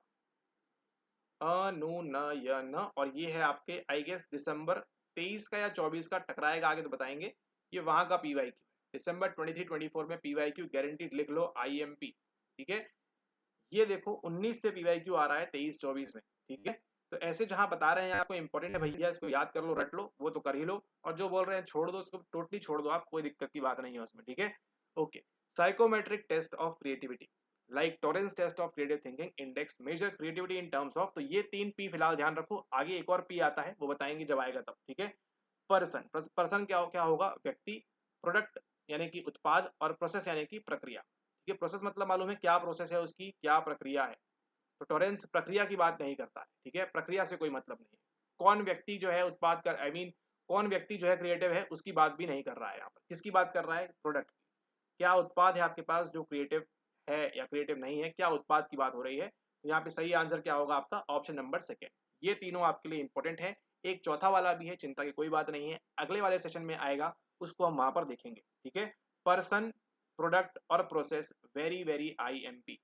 S1: अनुनयन, और ये है आपके आई गेस दिसंबर 23 का या 24 का, टकराएगा आगे तो बताएंगे। ये वहां का पीवाईक्यू दिसंबर 23-24 में पीवाईक्यू गारंटीड, लिख लो आईएमपी। ठीक है, ये देखो 19 से पीवाईक्यू आ रहा है 23-24 में। ठीक है, तो ऐसे जहां बता रहे हैं आपको इंपॉर्टेंट है भैया, इसको याद कर लो, रट लो, वो तो कर ही लो, और जो बोल रहे हैं छोड़ दो, उसको टोटली छोड़ दो आप, कोई दिक्कत की बात नहीं है उसमें। ठीक है, okay. Psychometric test of creativity like Torrance test of creative thinking index measure creativity in terms of, तो ये 3 पी फिलहाल ध्यान रखो, आगे एक और पी आता है वो बताएंगे जब आएगा तब। ठीक है, पर्सन, पर्सन क्या क्या होगा, व्यक्ति, प्रोडक्ट यानी कि उत्पाद, और प्रोसेस यानी कि प्रक्रिया। ठीक है, प्रोसेस मतलब मालूम है क्या प्रोसेस है उसकी, क्या प्रक्रिया है। तो टॉरेंस प्रक्रिया की बात नहीं करता है। ठीक है, प्रक्रिया से कोई मतलब नहीं है। कौन व्यक्ति जो है उत्पाद कर, आई मीन कौन व्यक्ति जो है क्रिएटिव है उसकी बात भी नहीं कर रहा है यहाँ पर, किसकी बात कर रहा है, प्रोडक्ट की। क्या उत्पाद है आपके पास जो क्रिएटिव है या क्रिएटिव नहीं है, क्या उत्पाद की बात हो रही है। तो यहाँ पे सही आंसर क्या होगा आपका, ऑप्शन नंबर सेकेंड। ये तीनों आपके लिए इंपॉर्टेंट है। एक चौथा वाला भी है, चिंता की कोई बात नहीं है, अगले वाले सेशन में आएगा, उसको हम वहां पर देखेंगे। ठीक है, पर्सन, प्रोडक्ट और प्रोसेस, वेरी वेरी आईएमपी।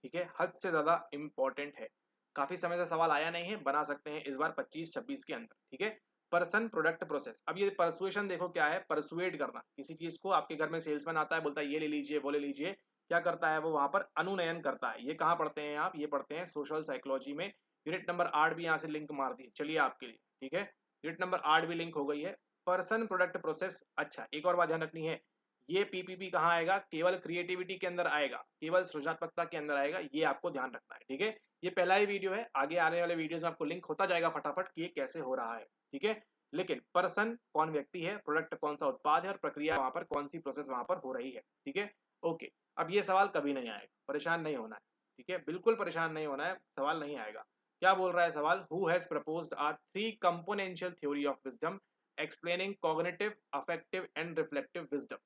S1: ठीक है, हद से ज्यादा इंपॉर्टेंट है, काफी समय से सवाल आया नहीं है, बना सकते हैं इस बार 25-26 के अंदर। ठीक है, पर्सन, प्रोडक्ट, प्रोसेस। अब ये परसुएशन देखो क्या है, परसुएट करना किसी चीज को। आपके घर में सेल्समैन आता है, बोलता है ये ले लीजिए वो ले लीजिए, क्या करता है वो वहां पर अनुनयन करता है। ये कहाँ पढ़ते हैं आप, ये पढ़ते हैं सोशल साइकोलॉजी में। यूनिट नंबर 8 भी यहाँ से लिंक मार दी, चलिए आपके लिए। ठीक है, यूनिट नंबर 8 भी लिंक हो गई है, पर्सन, प्रोडक्ट, प्रोसेस। अच्छा, एक और बात ध्यान रखनी है, ये पीपीपी कहाँ आएगा, केवल क्रिएटिविटी के अंदर आएगा, केवल सृजनात्मकता के अंदर आएगा, ये आपको ध्यान रखना है। ठीक है, ये पहला ही वीडियो है, आगे आने वाले वीडियोस में आपको लिंक होता जाएगा फटाफट कि ये कैसे हो रहा है। ठीक है, लेकिन पर्सन कौन व्यक्ति है, प्रोडक्ट कौन सा उत्पाद है, और प्रक्रिया वहां पर कौन सी प्रोसेस वहां पर हो रही है। ठीक है, ओके। अब ये सवाल कभी नहीं आएगा, परेशान नहीं होना है। ठीक है, बिल्कुल परेशान नहीं होना है, सवाल नहीं आएगा। क्या बोल रहा है सवाल? Who has proposed a three componential theory of wisdom explaining cognitive, affective and reflective wisdom.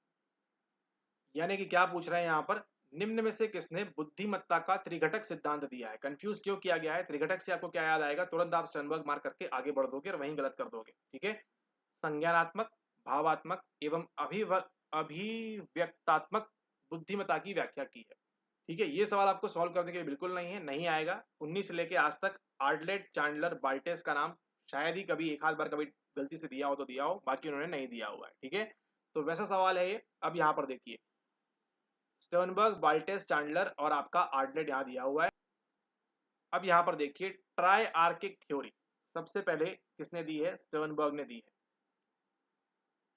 S1: यानी कि क्या पूछ रहे हैं यहाँ पर, निम्न में से किसने बुद्धिमत्ता का त्रिघटक सिद्धांत दिया है? कंफ्यूज क्यों किया गया है? त्रिघटक से आपको क्या याद आएगा? तुरंत आप स्टर्नबर्ग मार्क करके आगे बढ़ दोगे और वहीं गलत कर दोगे। ठीक है, संज्ञानात्मक, भावात्मक एवं अभिव्यक्तात्मक बुद्धिमत्ता की व्याख्या की है। ठीक है, ये सवाल आपको सॉल्व करने के लिए बिल्कुल नहीं है, नहीं आएगा। 19 से लेके आज तक आर्डलेट, चांडलर, बाल्टेस का नाम शायद ही कभी एक आध बार कभी गलती से दिया हो तो दिया हो, बाकी उन्होंने नहीं दिया हुआ है। ठीक है, तो वैसा सवाल है ये। अब यहाँ पर देखिए, स्टर्नबर्ग, बाल्टेस, चांडलर और आपका आर्डलेट यहाँ दिया हुआ है। अब यहाँ पर देखिए, ट्राई आर्किक थ्योरी सबसे पहले किसने दी है? स्टर्नबर्ग ने दी है।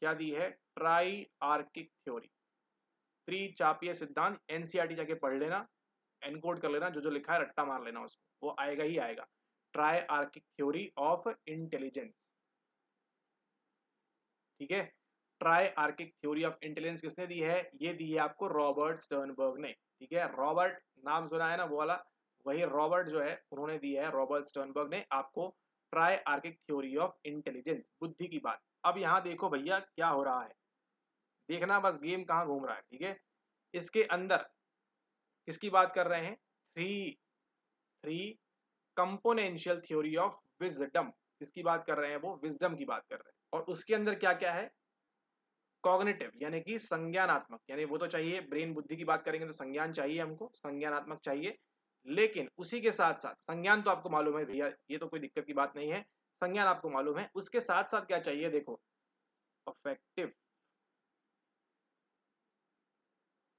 S1: क्या दी है? ट्राई आर्किक थ्योरी, त्रिचापीय सिद्धांत। एनसीईआरटी जाके पढ़ लेना, एनकोड कर लेना, जो जो लिखा है रट्टा मार लेना उसको, वो आएगा ही आएगा। Try archaic theory of intelligence. ठीक है, try archaic theory of intelligence किसने दी है? ये दी है आपको रॉबर्ट स्टर्नबर्ग ने। ठीक है, रॉबर्ट नाम सुना है ना वो वाला, वही रॉबर्ट जो है उन्होंने दिया है, रॉबर्ट स्टर्नबर्ग ने आपको try archaic theory of intelligence, बुद्धि की बात। अब यहाँ देखो भैया क्या हो रहा है, देखना बस गेम कहाँ घूम रहा है। ठीक है, इसके अंदर किसकी बात कर रहे हैं? Three three componential theory of wisdom, किसकी बात कर रहे हैं? वो विजडम की बात कर रहे हैं। और उसके अंदर क्या क्या है? कॉग्निटिव यानी कि संज्ञानात्मक, यानी वो तो चाहिए, ब्रेन बुद्धि की बात करेंगे तो संज्ञान चाहिए हमको, संज्ञानात्मक चाहिए। लेकिन उसी के साथ साथ संज्ञान तो आपको मालूम है भैया, ये तो कोई दिक्कत की बात नहीं है, संज्ञान आपको मालूम है। उसके साथ साथ क्या चाहिए? देखो, अफेक्टिव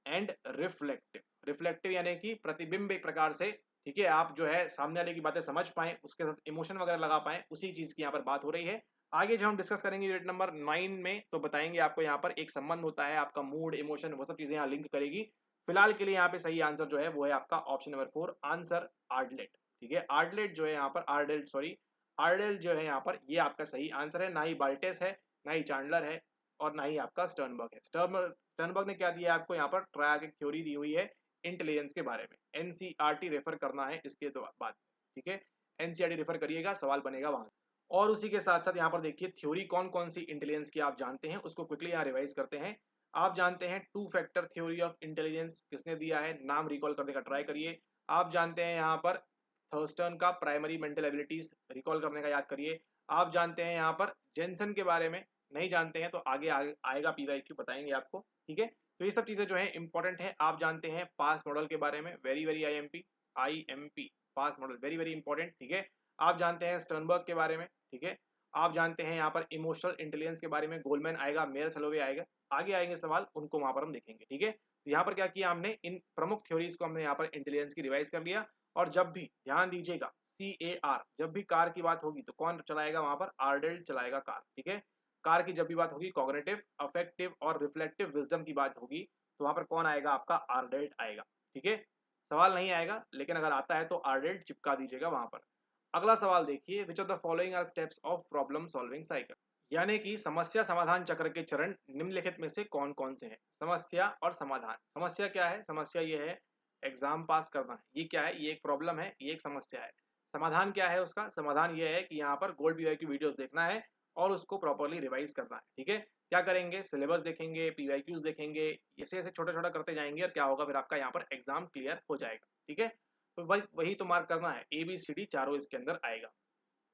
S1: एंड रिफ्लेक्टिव। रिफ्लेक्टिव यानी कि प्रतिबिंब एक प्रकार से। ठीक है, आप जो है सामने वाले की बातें समझ पाए, उसके साथ इमोशन वगैरह लगा पाए, उसी चीज की यहाँ पर बात हो रही है। आगे जब हम डिस्कस करेंगे यूनिट नंबर 9 में, तो बताएंगे आपको यहाँ पर एक संबंध होता है, आपका मूड, इमोशन, वो सब चीजें यहाँ लिंक करेगी। फिलहाल के लिए यहाँ पे सही आंसर जो है वो है आपका ऑप्शन नंबर 4, आंसर आर्डलेट। ठीक है, आर्डलेट जो है यहाँ पर, आर्डेल सॉरी, आर्डेल जो है यहाँ पर, ये आपका सही आंसर है। ना ही बाल्टेस है, ना ही चांडलर है, और ना ही आपका स्टर्नबर्ग है। स्टर्नबर्ग ने क्या दिया है आपको यहाँ पर? ट्रायर्किक थ्योरी दी हुई है इंटेलिजेंस के बारे में। एनसीईआरटी रेफर करना है इसके बाद। ठीक है, एनसीईआरटी रेफर करिएगा, सवाल बनेगा वहां से। और उसी के साथ साथ यहाँ पर देखिए, थ्योरी कौन कौन सी इंटेलिजेंस की आप जानते हैं, उसको क्विकली यहाँ रिवाइज करते हैं। आप जानते हैं two factor theory of intelligence, किसने दिया है? नाम रिकॉल करने का ट्राई करिए। आप जानते हैं यहाँ पर थर्स्टन का प्राइमरी मेंटल एबिलिटीज रिकॉल करने का याद करिए। आप जानते हैं यहाँ पर जेनसन के बारे में, नहीं जानते हैं तो आगे आएगा पीवाईक्यू, बताएंगे आपको। ठीक है, तो ये सब चीजें जो है इंपॉर्टेंट है। आप जानते हैं पास मॉडल के बारे में, वेरी वेरी आईएमपी पास मॉडल, वेरी वेरी इंपॉर्टेंट। ठीक है, आप जानते हैं स्टर्नबर्ग के बारे में। ठीक है, आप जानते हैं यहाँ पर इमोशनल इंटेलिजेंस के बारे में, गोलमैन आएगा, मेयर सलोवे आएगा, आगे आएंगे सवाल, उनको वहां पर हम देखेंगे। ठीक है, तो यहाँ पर क्या किया हमने, इन प्रमुख थ्योरीज को हमने यहाँ पर इंटेलिजेंस की रिवाइज कर लिया। और जब भी ध्यान दीजिएगा, CAR, जब भी कार की बात होगी तो कौन चलाएगा वहां पर? आर्डेल चलाएगा कार। ठीक है, कार की जब भी बात होगी, कॉग्निटिव, अफेक्टिव और रिफ्लेक्टिव विजडम की बात होगी, तो वहां पर कौन आएगा? आपका आर्डेल्ट आएगा। ठीक है, सवाल नहीं आएगा, लेकिन अगर आता है तो आर्डेल्ट चिपका दीजिएगा वहां पर। अगला सवाल देखिए, which of the following are steps of problem solving cycle, यानी कि समस्या समाधान चक्र के चरण निम्नलिखित में से कौन कौन से हैं? समस्या और समाधान। समस्या क्या है? समस्या ये है एग्जाम पास करना है, ये क्या है? ये एक प्रॉब्लम है, ये एक समस्या है। समाधान क्या है उसका? समाधान ये है कि यहाँ पर गोल्ड पीवाईक्यू वीडियोस देखना है और उसको प्रॉपरली रिवाइज करना है। ठीक है, क्या करेंगे? सिलेबस देखेंगे, पीवाईक्यूज देखेंगे, ऐसे ऐसे छोटा छोटा करते जाएंगे, और क्या होगा फिर? आपका यहाँ पर एग्जाम क्लियर हो जाएगा। ठीक है, तो बस वही तो मार्क करना है, ABCD चारों इसके अंदर आएगा,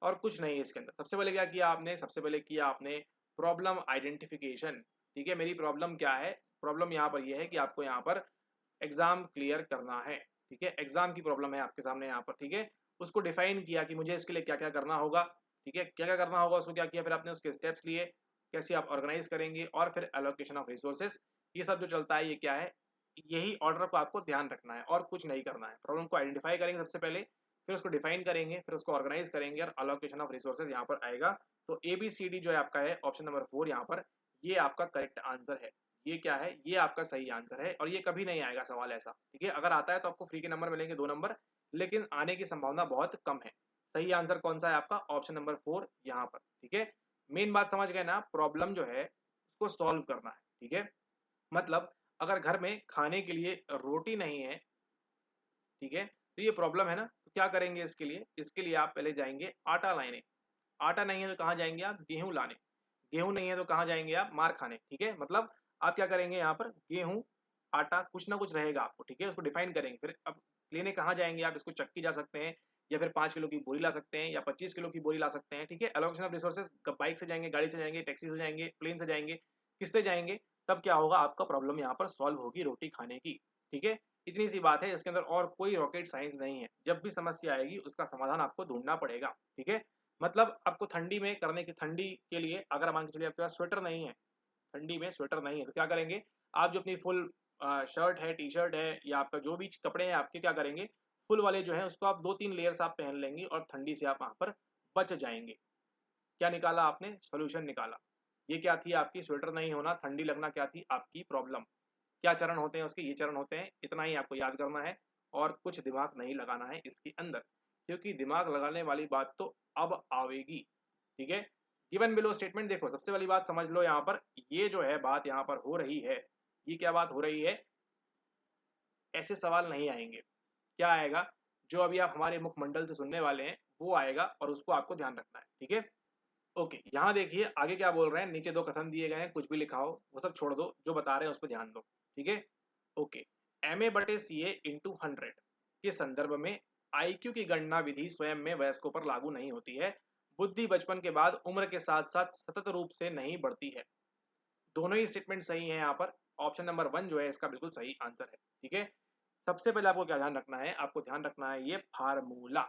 S1: और कुछ नहीं है इसके अंदर। सबसे पहले क्या किया आपने? सबसे पहले किया आपने प्रॉब्लम आइडेंटिफिकेशन। ठीक है, मेरी प्रॉब्लम क्या है? प्रॉब्लम यहाँ पर यह है कि आपको यहाँ पर एग्जाम क्लियर करना है। ठीक है, एग्जाम की प्रॉब्लम है आपके सामने यहाँ पर। ठीक है, उसको डिफाइन किया कि मुझे इसके लिए क्या क्या करना होगा। ठीक है, क्या क्या करना होगा, उसको क्या किया, फिर आपने उसके स्टेप्स लिए, कैसे आप ऑर्गेनाइज करेंगे, और फिर एलोकेशन ऑफ रिसोर्सेज। ये सब जो चलता है ये क्या है? यही ऑर्डर को आपको ध्यान रखना है और कुछ नहीं करना है। प्रॉब्लम को आइडेंटिफाई करेंगे सबसे पहले, फिर उसको डिफाइन करेंगे, फिर उसको ऑर्गेनाइज करेंगे, और अलोकेशन ऑफ रिसोर्सेज यहाँ पर आएगा। तो ABCD जो है आपका है ऑप्शन नंबर 4 यहाँ पर, ये आपका करेक्ट आंसर है। ये क्या है? ये आपका सही आंसर है, और ये कभी नहीं आएगा सवाल ऐसा। ठीक है, अगर आता है तो आपको फ्री के नंबर मिलेंगे 2 नंबर, लेकिन आने की संभावना बहुत कम है। सही आंसर कौन सा है आपका? ऑप्शन नंबर 4 यहाँ पर। ठीक है, मेन बात समझ गए ना? प्रॉब्लम जो है उसको सॉल्व करना है। ठीक है, मतलब अगर घर में खाने के लिए रोटी नहीं है, ठीक है। तो ये प्रॉब्लम है ना, तो क्या करेंगे इसके लिए आप पहले जाएंगे आटा लाने। आटा नहीं है तो कहाँ जाएंगे आप? गेहूं लाने। गेहूं नहीं है तो कहाँ जाएंगे आप? मार खाने। ठीक है, मतलब आप क्या करेंगे यहाँ पर? गेहूं, आटा, कुछ ना कुछ रहेगा आपको, ठीक है, उसको डिफाइन करेंगे। फिर अब लेने कहाँ जाएंगे आप? इसको चक्की जा सकते हैं, या फिर 5 किलो की बोरी ला सकते हैं, या 25 किलो की बोरी ला सकते हैं। ठीक है, एलोकेशन ऑफ रिसोर्सेज, बाइक से जाएंगे, गाड़ी से जाएंगे, टैक्सी से जाएंगे, प्लेन से जाएंगे, किससे जाएंगे? तब क्या होगा? आपका प्रॉब्लम यहाँ पर सॉल्व होगी रोटी खाने की। ठीक है, इतनी सी बात है, इसके अंदर और कोई रॉकेट साइंस नहीं है। जब भी समस्या आएगी उसका समाधान आपको ढूंढना पड़ेगा। ठीक है, मतलब आपको ठंडी में करने की, ठंडी के लिए अगर मान के चलिए आपके पास स्वेटर नहीं है, ठंडी में स्वेटर नहीं है, तो क्या करेंगे आप? जो अपनी फुल शर्ट है, टी शर्ट है, या आपका जो भी कपड़े हैं आपके, क्या करेंगे? फुल वाले जो है उसको आप 2-3 लेयर्स आप पहन लेंगे और ठंडी से आप वहां पर बच जाएंगे। क्या निकाला आपने? सोल्यूशन निकाला। ये क्या थी आपकी? स्वेटर नहीं होना, ठंडी लगना क्या थी आपकी प्रॉब्लम? क्या चरण होते हैं उसके? ये चरण होते हैं, इतना ही आपको याद करना है और कुछ दिमाग नहीं लगाना है इसके अंदर, क्योंकि दिमाग लगाने वाली बात तो अब आवेगी। ठीक है, गिवन बिलो स्टेटमेंट देखो, सबसे वाली बात समझ लो यहाँ पर, ये जो है बात यहाँ पर हो रही है, ये क्या बात हो रही है? ऐसे सवाल नहीं आएंगे। क्या आएगा? जो अभी आप हमारे मुखमंडल से सुनने वाले हैं वो आएगा और उसको आपको ध्यान रखना है। ठीक है, ओके, यहाँ देखिए आगे क्या बोल रहे हैं, नीचे 2 कथन दिए गए हैं, कुछ भी लिखा हो वो सब छोड़ दो, जो बता रहे हैं उस पर ध्यान दो। ठीक है, ओके, MA/CA इंटू 100 के संदर्भ में IQ की गणना विधि स्वयं में वयस्कों पर लागू नहीं होती है। बुद्धि बचपन के बाद उम्र के साथ साथ सतत रूप से नहीं बढ़ती है। दोनों ही स्टेटमेंट सही है यहाँ पर। ऑप्शन नंबर 1 जो है इसका बिल्कुल सही आंसर है। ठीक है, सबसे पहले आपको क्या ध्यान रखना है? आपको ध्यान रखना है ये फार्मूला।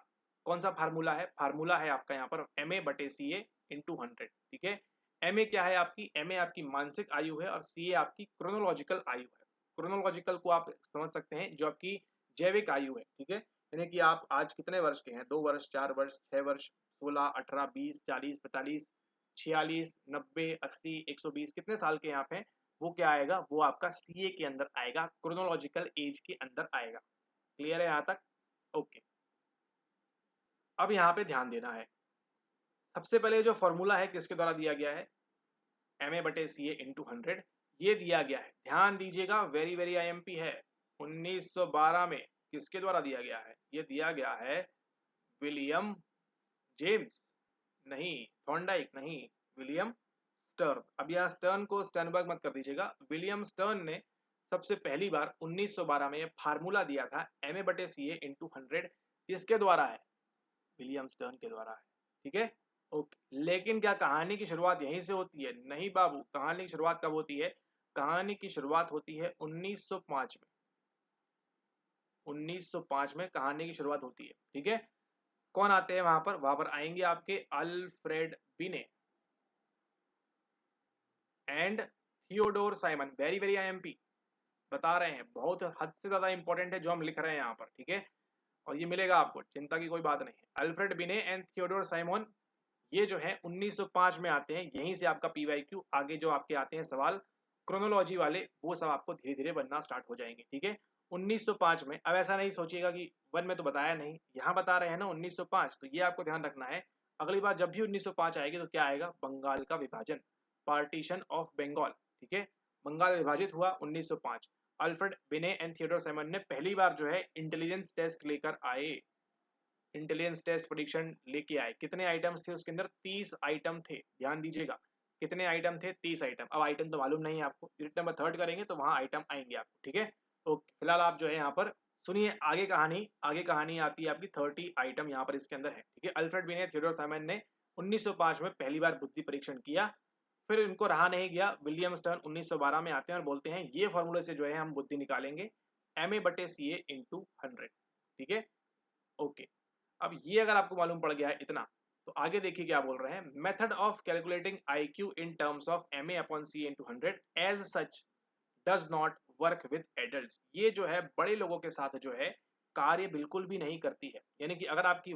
S1: कौन सा फार्मूला है? फार्मूला है आपका यहाँ पर MA/CA इंटू 100। ठीक है, MA क्या है आपकी? MA आपकी मानसिक आयु है और CA आपकी क्रोनोलॉजिकल आयु है। क्रोनोलॉजिकल को आप समझ सकते हैं, जो आपकी जैविक आयु है। ठीक है, यानी कि आप आज कितने वर्ष के हैं? 2 वर्ष, 4 वर्ष, 6 वर्ष, 16, 18, 20, 40, 45, 46, 90, 80, 120, कितने साल के आप हैं? वो क्या आएगा? वो आपका CA के अंदर आएगा, क्रोनोलॉजिकल एज के अंदर आएगा। क्लियर है यहाँ तक? ओके, अब यहाँ पे ध्यान देना है। सबसे पहले जो फॉर्मूला है किसके द्वारा दिया गया है? MA/CA इंटू 100 ये दिया गया है। ध्यान दीजिएगा, वेरी वेरी IMP है। 1912 में किसके द्वारा दिया गया है? ये दिया गया है विलियम जेम्स, नहीं थॉर्नडाइक, नहीं, विलियम स्टर्न। अब यहाँ स्टर्न को स्टर्नबर्ग मत कर दीजिएगा। विलियम स्टर्न ने सबसे पहली बार 1912 में फार्मूला दिया था MA/CA इंटू 100, किसके द्वारा है? विलियम स्टर्न के द्वारा है। ठीक है, ओके, लेकिन क्या कहानी की शुरुआत यहीं से होती है? नहीं बाबू, कहानी की शुरुआत कब होती है? कहानी की शुरुआत होती है 1905 में। 1905 में कहानी की शुरुआत होती है। ठीक है, कौन आते हैं वहां पर? वहां पर आएंगे आपके अल्फ्रेड बिने and Theodore Simon. Very very IMP, बता रहे हैं, बहुत हद से ज्यादा इंपॉर्टेंट है जो हम लिख रहे हैं यहाँ पर। ठीक है, और ये मिलेगा आपको, चिंता की कोई बात नहीं है। अल्फ्रेड बिने एंड थियोडोर साइमन, ये जो है 1905 में आते हैं। यहीं से आपका PYQ आगे जो आपके आते हैं सवाल क्रोनोलॉजी वाले, वो सब आपको धीरे धीरे बनना स्टार्ट हो जाएंगे। ठीक है, 1905 में। अब ऐसा नहीं सोचिएगा कि वन में तो बताया नहीं, यहाँ बता रहे हैं ना 1905, तो ये आपको ध्यान रखना है। अगली बार जब भी 1905 आएगी तो क्या आएगा? बंगाल का विभाजन, पार्टीशन ऑफ बंगाल। ठीक है, बंगाल विभाजित हुआ 1905। अल्फ्रेड बिने एंड थियोडोर साइमन ने पहली बार जो है इंटेलिजेंस टेस्ट लेकर आए। इंटेलिजेंस टेस्ट प्रेडिक्शन लेके आए। कितने आइटम्स थे उसके अंदर? 30 आइटम थे। ध्यान दीजिएगा, कितने आइटम थे? 30 आइटम। अब आइटम तो मालूम नहीं है आपको, यूनिट नंबर 3 करेंगे तो वहां आइटम आएंगे आपको। ठीक है, ओके, फिलहाल आप जो है यहाँ पर सुनिए आगे कहानी। आगे कहानी आती है आपकी 30 आइटम यहाँ पर इसके अंदर है। ठीक है, अल्फ्रेड बिने थियोडोर साइमन ने 1905 में पहली बार बुद्धि परीक्षण किया। फिर इनको रहा नहीं गया, विलियम स्टर्न 1912 में आते हैं और बोलते हैं ये फॉर्मूले से जो है हम बुद्धि निकालेंगे, MA/CA इंटू 100। ठीक है, ओके, अब ये अगर आपको मालूम पड़ गया है इतना, तो आगे देखिए क्या बोल रहे हैं। Method of calculating IQ in terms of MA/CA into 100 as such does not work with adult. ये जो है बड़े लोगों के साथ जो है कार्य बिल्कुल भी नहीं करती है। यानी कि अगर आपकी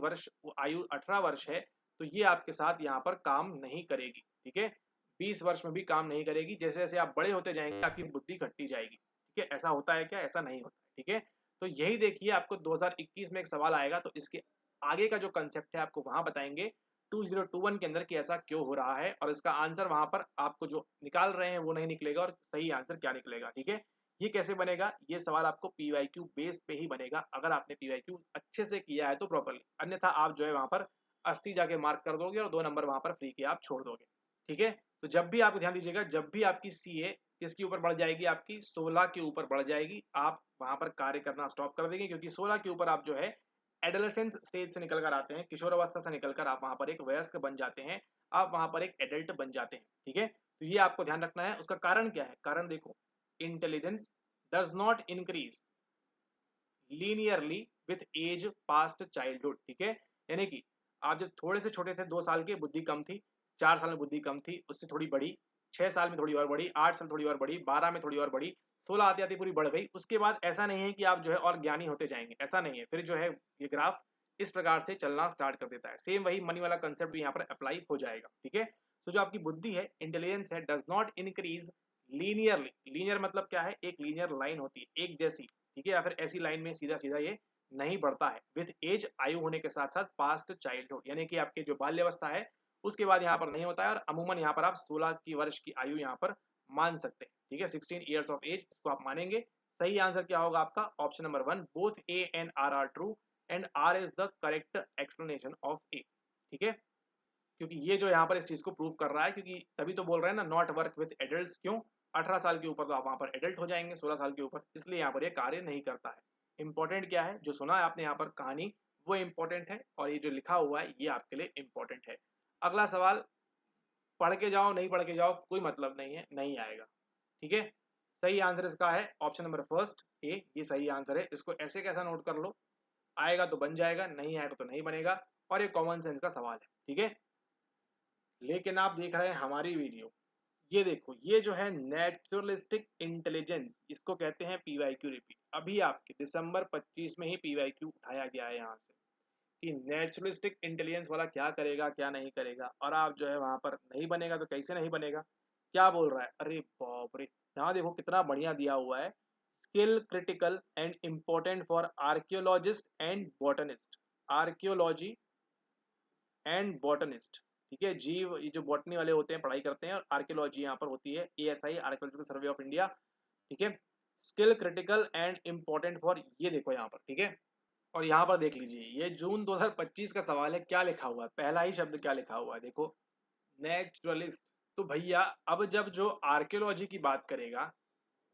S1: आयु 18 वर्ष है तो ये आपके साथ यहाँ पर काम नहीं करेगी। ठीक है, 20 वर्ष में भी काम नहीं करेगी। जैसे जैसे आप बड़े होते जाएंगे आपकी बुद्धि घटती जाएगी। ठीक है, ऐसा होता है क्या? ऐसा नहीं होता है। ठीक है, तो यही देखिए आपको 2021 में एक सवाल आएगा तो इसके आगे का जो कंसेप्ट है आपको वहां बताएंगे 2021 के अंदर कि ऐसा क्यों हो रहा है, और इसका आंसर वहां पर आपको जो निकाल रहे हैं वो नहीं निकलेगा और सही आंसर क्या निकलेगा। ठीक है, ये कैसे बनेगा? ये सवाल आपको पीवाईक्यू बेस पे ही बनेगा, अगर आपने पीवाईक्यू अच्छे से किया है तो प्रॉपर्ली, अन्यथा आप जो है वहां पर 80 जाके मार्क कर दोगे और 2 नंबर वहां पर फ्री के आप छोड़ दोगे। ठीक है, तो जब भी आप ध्यान दीजिएगा, जब भी आपकी सीए किसके ऊपर बढ़ जाएगी, आपकी 16 के ऊपर बढ़ जाएगी, आप वहां पर कार्य करना स्टॉप कर देंगे, क्योंकि 16 के ऊपर आप जो है एडोलेसेंस स्टेज से निकल कर आते हैं, किशोरावस्था से निकलकर आप वहां पर एक वयस्क बन जाते हैं, आप वहां पर एक एडल्ट बन जाते हैं। ठीक है, तो ये आपको ध्यान रखना है। उसका कारण क्या है? कारण देखो, intelligence does not increase linearly with age past childhood. ठीक है, यानी कि आप जब थोड़े से छोटे थे, 2 साल के, बुद्धि कम थी, 4 साल में बुद्धि कम थी, उससे थोड़ी बढ़ी, 6 साल में थोड़ी और बढ़ी, 8 साल थोड़ी और बढ़ी, 12 में थोड़ी और बढ़ी, 16 आती आती पूरी बढ़ गई। उसके बाद ऐसा नहीं है कि आप जो है और ज्ञानी होते जाएंगे, ऐसा नहीं है। फिर जो है ये ग्राफ इस प्रकार से चलना स्टार्ट कर देता है। सेम वही मनी वाला कंसेप्ट भी यहाँ पर अप्लाई हो जाएगा। ठीक है, तो जो आपकी बुद्धि है, इंटेलिजेंस है, does not increase linearly. Linear मतलब क्या है? एक लीनियर लाइन होती है, एक जैसी। ठीक है, या फिर ऐसी लाइन में सीधा सीधा ये नहीं बढ़ता है। विथ एज, आयु होने के साथ साथ, पास्ट चाइल्डहुड, यानी कि आपके जो बाल्यावस्था है उसके बाद यहाँ पर नहीं होता है, और अमूमन यहाँ पर आप 16 की वर्ष की आयु यहाँ पर मान सकते हैं। ठीक है, 16 ईयर्स ऑफ एज, इसको आप मानेंगे। सही आंसर क्या होगा आपका? Option number 1, both A and R R true and R is the correct explanation of A. ठीक है, क्योंकि ये जो यहाँ पर इस चीज को प्रूव कर रहा है, क्योंकि तभी तो बोल रहे हैं ना, नॉट वर्क विद एडल्ट। क्यों? 18 साल के ऊपर तो आप वहां पर एडल्ट हो जाएंगे, 16 साल के ऊपर, इसलिए यहाँ पर ये कार्य नहीं करता है। इंपॉर्टेंट क्या है? जो सुना है आपने यहाँ पर कहानी, वो इंपॉर्टेंट है, और ये जो लिखा हुआ है ये आपके लिए इंपॉर्टेंट है। अगला सवाल, पढ़ के जाओ नहीं पढ़ के जाओ कोई मतलब नहीं है, नहीं आएगा। ठीक है, सही आंसर इसका है ऑप्शन नंबर फर्स्ट ए, ये सही आंसर है। इसको ऐसे कैसा नोट कर लो, आएगा तो बन जाएगा, नहीं आएगा तो नहीं बनेगा, और ये कॉमन सेंस का सवाल है। ठीक है, लेकिन आप देख रहे हैं हमारी वीडियो, ये देखो, ये जो है नेचुरलिस्टिक इंटेलिजेंस, इसको कहते हैं पीवाईक्यू रिपीट। अभी आपके दिसंबर 25 में ही पीवाईक्यू उठाया गया है यहाँ से, कि नेचुरलिस्टिक इंटेलिजेंस वाला क्या करेगा क्या नहीं करेगा, और आप जो है वहां पर नहीं बनेगा तो कैसे नहीं बनेगा? क्या बोल रहा है? अरे बाप रे, यहाँ देखो कितना बढ़िया दिया हुआ है, skill critical and important for archaeologist and botanist. Archaeology and botanist, ठीक है, जीव, ये जो बॉटनी वाले होते हैं, पढ़ाई करते हैं, और आर्कियोलॉजी यहाँ पर होती है ASI, archaeological survey of India. ठीक है, skill critical and important for, ये देखो यहाँ पर। ठीक है, और यहाँ पर देख लीजिए, ये जून 2025 का सवाल है, क्या लिखा हुआ है? पहला ही शब्द क्या लिखा हुआ है, देखो, नेचुरलिस्ट। तो भैया अब जब जो आर्कियोलॉजी की बात करेगा,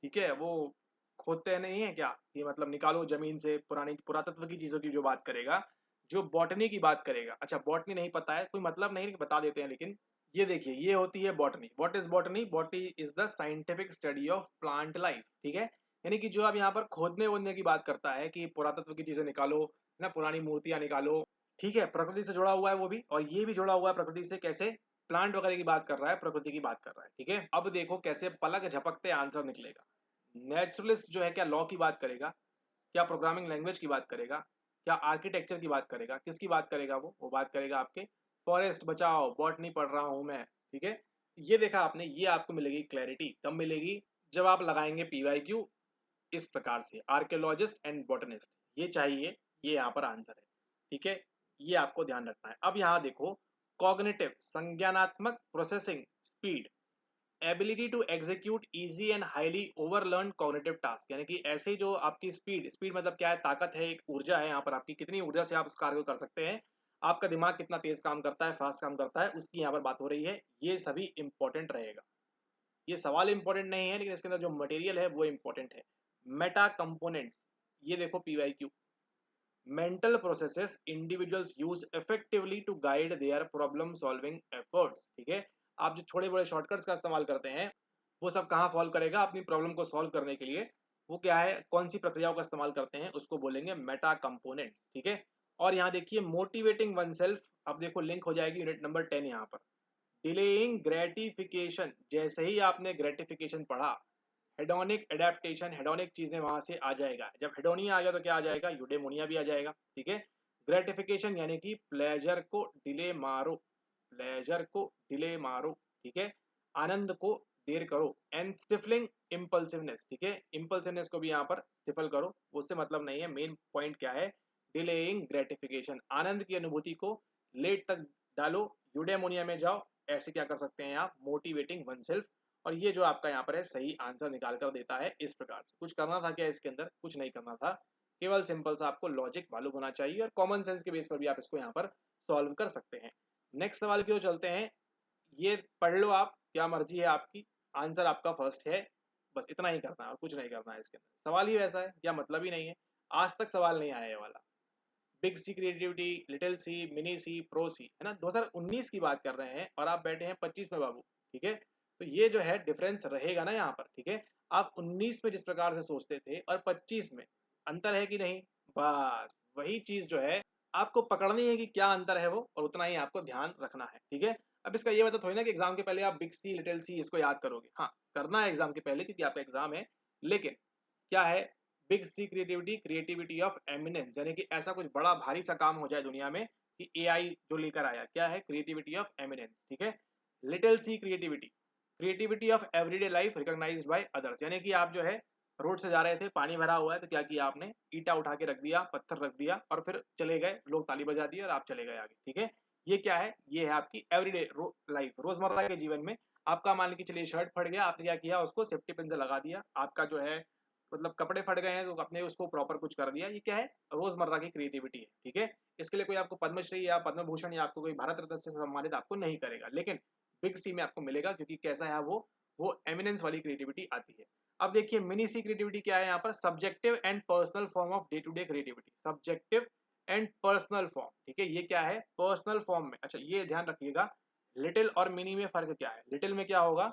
S1: ठीक है, वो खोदते नहीं है क्या, ये मतलब निकालो जमीन से पुरानी पुरातत्व की चीजों की जो बात करेगा, जो बॉटनी की बात करेगा, अच्छा बॉटनी नहीं पता है, कोई मतलब नहीं, बता देते हैं, लेकिन ये देखिए, ये होती है botany. What is botany? Botany is the scientific study of plant life. ठीक है, यानी कि जो अब यहाँ पर खोदने वोदने की बात करता है, कि पुरातत्व की चीजें निकालो ना, पुरानी मूर्तियां निकालो, ठीक है, प्रकृति से जुड़ा हुआ है वो भी, और ये भी जुड़ा हुआ है प्रकृति से। कैसे? प्लांट वगैरह की बात कर रहा है, प्रकृति की बात कर रहा है। ठीक है, अब देखो कैसे पलक झपकते आंसर निकलेगा। नेचुरलिस्ट जो है, क्या लॉ की बात करेगा, क्या प्रोग्रामिंग लैंग्वेज की बात करेगा, क्या आर्किटेक्चर की बात करेगा? किसकी बात करेगा? वो बात करेगा आपके फॉरेस्ट बचाओ, बॉटनी पढ़ रहा हूं मैं। ठीक है, ये देखा आपने, ये आपको मिलेगी क्लैरिटी कब मिलेगी? जब आप लगाएंगे पीवाईक्यू इस प्रकार से, आर्कियोलॉजिस्ट एंड बॉटनिस्ट, ये चाहिए, ये यहाँ पर आंसर है। ठीक है, ये आपको ध्यान रखना है। अब यहाँ देखो, कॉग्निटिव, संज्ञानात्मक processing speed, ability to execute easy and highly overlearn cognitive task, यानी कि ऐसे जो आपकी स्पीड, स्पीड मतलब क्या है? ताकत है, एक ऊर्जा है यहाँ पर आपकी, कितनी ऊर्जा से आप इस कार्य को कर सकते हैं, आपका दिमाग कितना तेज काम करता है, फास्ट काम करता है, उसकी यहाँ पर बात हो रही है। ये सभी इंपॉर्टेंट रहेगा, ये सवाल इंपॉर्टेंट नहीं है, लेकिन इसके अंदर जो मटेरियल है वो इंपॉर्टेंट है। मेटा कंपोनेंट्स, ये देखो PYQ, mental processes individuals use effectively to guide their problem solving efforts. ठीक है, आप जो छोटे बड़े शॉर्टकट्स का इस्तेमाल करते हैं, वो सब कहाँ फॉलो करेगा? अपनी प्रॉब्लम को सॉल्व करने के लिए वो क्या है, कौन सी प्रक्रियाओं का इस्तेमाल करते हैं, उसको बोलेंगे मेटा कंपोनेंट्स। ठीक है, और यहाँ देखिए मोटिवेटिंग वन सेल्फ, अब देखो लिंक हो जाएगी यूनिट नंबर 10 यहाँ पर। डिलेइंग ग्रेटिफिकेशन, जैसे ही आपने ग्रेटिफिकेशन पढ़ा, हेडोनिक एडेप्टेशन, हेडोनिक चीजें वहां से आ जाएगा, जब हेडोनिया आ गया तो क्या आ जाएगा? यूडेमोनिया भी आ जाएगा। ठीक है, ग्रेटिफिकेशन यानी कि प्लेजर को डिले मारो, प्लेजर को डिले मारो। ठीक है, आनंद को देर करो। एंड स्टिफलिंग इम्पल्सिवनेस, ठीक है, इम्पल्सिवनेस को भी यहाँ पर स्टिफल करो, उससे मतलब नहीं है, मेन पॉइंट क्या है? डिलेइंग ग्रेटिफिकेशन, आनंद की अनुभूति को लेट तक डालो, यूडेमोनिया में जाओ। ऐसे क्या कर सकते हैं आप? मोटिवेटिंग वन सेल्फ, और ये जो आपका यहाँ पर है सही आंसर निकाल कर देता है इस प्रकार से। कुछ करना था क्या इसके अंदर? कुछ नहीं करना था, केवल सिंपल सा आपको लॉजिक मालूम होना चाहिए और कॉमन सेंस के बेस पर भी आप इसको यहाँ पर सॉल्व कर सकते हैं। नेक्स्ट सवाल की ओर चलते हैं। ये पढ़ लो आप, क्या मर्जी है आपकी, आंसर आपका फर्स्ट है, बस इतना ही करना है और कुछ नहीं करना है इसके अंदर। सवाल ही वैसा है, क्या मतलब ही नहीं है, आज तक सवाल नहीं आया ये वाला। बिग सी क्रिएटिविटी, लिटिल सी, मिनी सी, प्रो सी, है ना, 2019 की बात कर रहे हैं और आप बैठे हैं 25 में बाबू, ठीक है। तो ये जो है डिफरेंस रहेगा ना यहाँ पर, ठीक है। आप 19 में जिस प्रकार से सोचते थे और 25 में अंतर है कि नहीं, बस वही चीज जो है आपको पकड़नी है कि क्या अंतर है वो, और उतना ही आपको ध्यान रखना है, ठीक है। अब इसका ये मतलब थोड़ी ना कि एग्जाम के पहले आप बिग सी लिटिल सी इसको याद करोगे, हाँ करना है एग्जाम के पहले क्योंकि आपका एग्जाम है, लेकिन क्या है, big C creativity, creativity of eminence, यानी कि ऐसा कुछ बड़ा भारी सा काम हो जाए दुनिया में कि एआई जो लेकर आया, क्या है, क्रिएटिविटी ऑफ एमिनेंस, ठीक है। Little C creativity, creativity of everyday life recognised by others, यानी कि आप जो है रोड से जा रहे थे, पानी भरा हुआ है, तो क्या किया आपने, ईटा उठा के रख दिया, पत्थर रख दिया और फिर चले गए, लोग ताली बजा दिए और आप चले गए आगे, ठीक है। ये क्या है, ये है आपकी एवरीडे लाइफ, रोजमर्रा के जीवन में आपका मान के चलिए शर्ट फट गया, आपने क्या किया, उसको सेफ्टी पिन से लगा दिया, आपका जो है मतलब कपड़े फट गए हैं तो आपने उसको प्रॉपर कुछ कर दिया, ये क्या है, रोजमर्रा की क्रिएटिविटी है, ठीक है। इसके लिए कोई आपको पद्मश्री या पद्म भूषण या आपको कोई भारत रत्न से सम्मानित आपको नहीं करेगा, लेकिन बिग सी में आपको मिलेगा क्योंकि कैसा है वो एमिनेंस वाली क्रिएटिविटी आती है। अब देखिए मिनी सी क्रिएटिविटी क्या है यहाँ पर, subjective and personal form of day to day creativity, subjective and personal form, ठीक है। ये क्या है, पर्सनल फॉर्म में, अच्छा ये ध्यान रखिएगा, लिटिल और मिनी में फर्क क्या है, लिटिल में क्या होगा,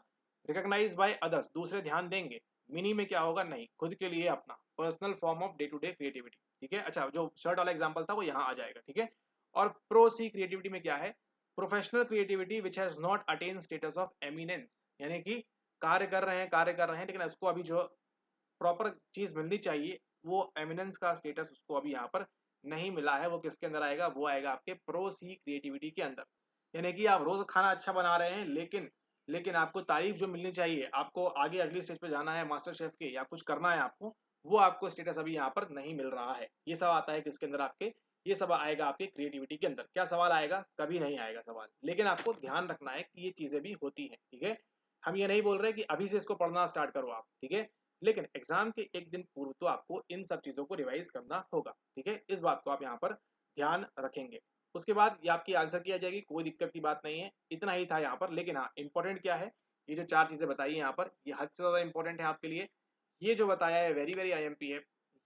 S1: रिकॉग्नाइज बाय अदर्स, दूसरे ध्यान देंगे, मिनी में क्या होगा, नहीं, खुद के लिए अपना, personal form of day to day creativity, ठीक है। अच्छा जो शर्ट वाला एग्जांपल था वो यहाँ आ जाएगा, ठीक है। और प्रो सी क्रिएटिविटी में क्या है, professional creativity which has not attain status of eminence, यानी कि कार्य कर रहे हैं लेकिन उसको अभी जो प्रॉपर चीज मिलनी चाहिए वो एमिनेंस का स्टेटस उसको अभी यहाँ पर नहीं मिला है, वो किसके अंदर आएगा, वो आएगा आपके प्रो सी क्रिएटिविटी के अंदर। यानी कि आप रोज खाना अच्छा बना रहे हैं लेकिन आपको तारीफ जो मिलनी चाहिए, आपको आगे अगली स्टेज पे जाना है मास्टर शेफ के या कुछ करना है आपको, वो आपको स्टेटस अभी यहाँ पर नहीं मिल रहा है। ये सब आता है किसके अंदर आपके, ये सब आएगा आपके क्रिएटिविटी के अंदर। क्या सवाल आएगा, कभी नहीं आएगा सवाल, लेकिन आपको ध्यान रखना है कि ये चीजें भी होती हैं, ठीक है। हम ये नहीं बोल रहे कि अभी से इसको पढ़ना स्टार्ट करो आप, ठीक है, लेकिन एग्जाम के एक दिन पूर्व तो आपको इन सब चीजों को रिवाइज करना होगा, ठीक है। इस बात को आप यहाँ पर ध्यान रखेंगे। उसके बाद ये आपकी आंसर की आ जाएगी, कोई दिक्कत की बात नहीं है, इतना ही था यहाँ पर। लेकिन हाँ इंपॉर्टेंट क्या है, ये जो चार चीजें बताई यहाँ पर ये हद से ज्यादा इंपॉर्टेंट है आपके लिए। ये जो बताया है वेरी वेरी आईएमपी है,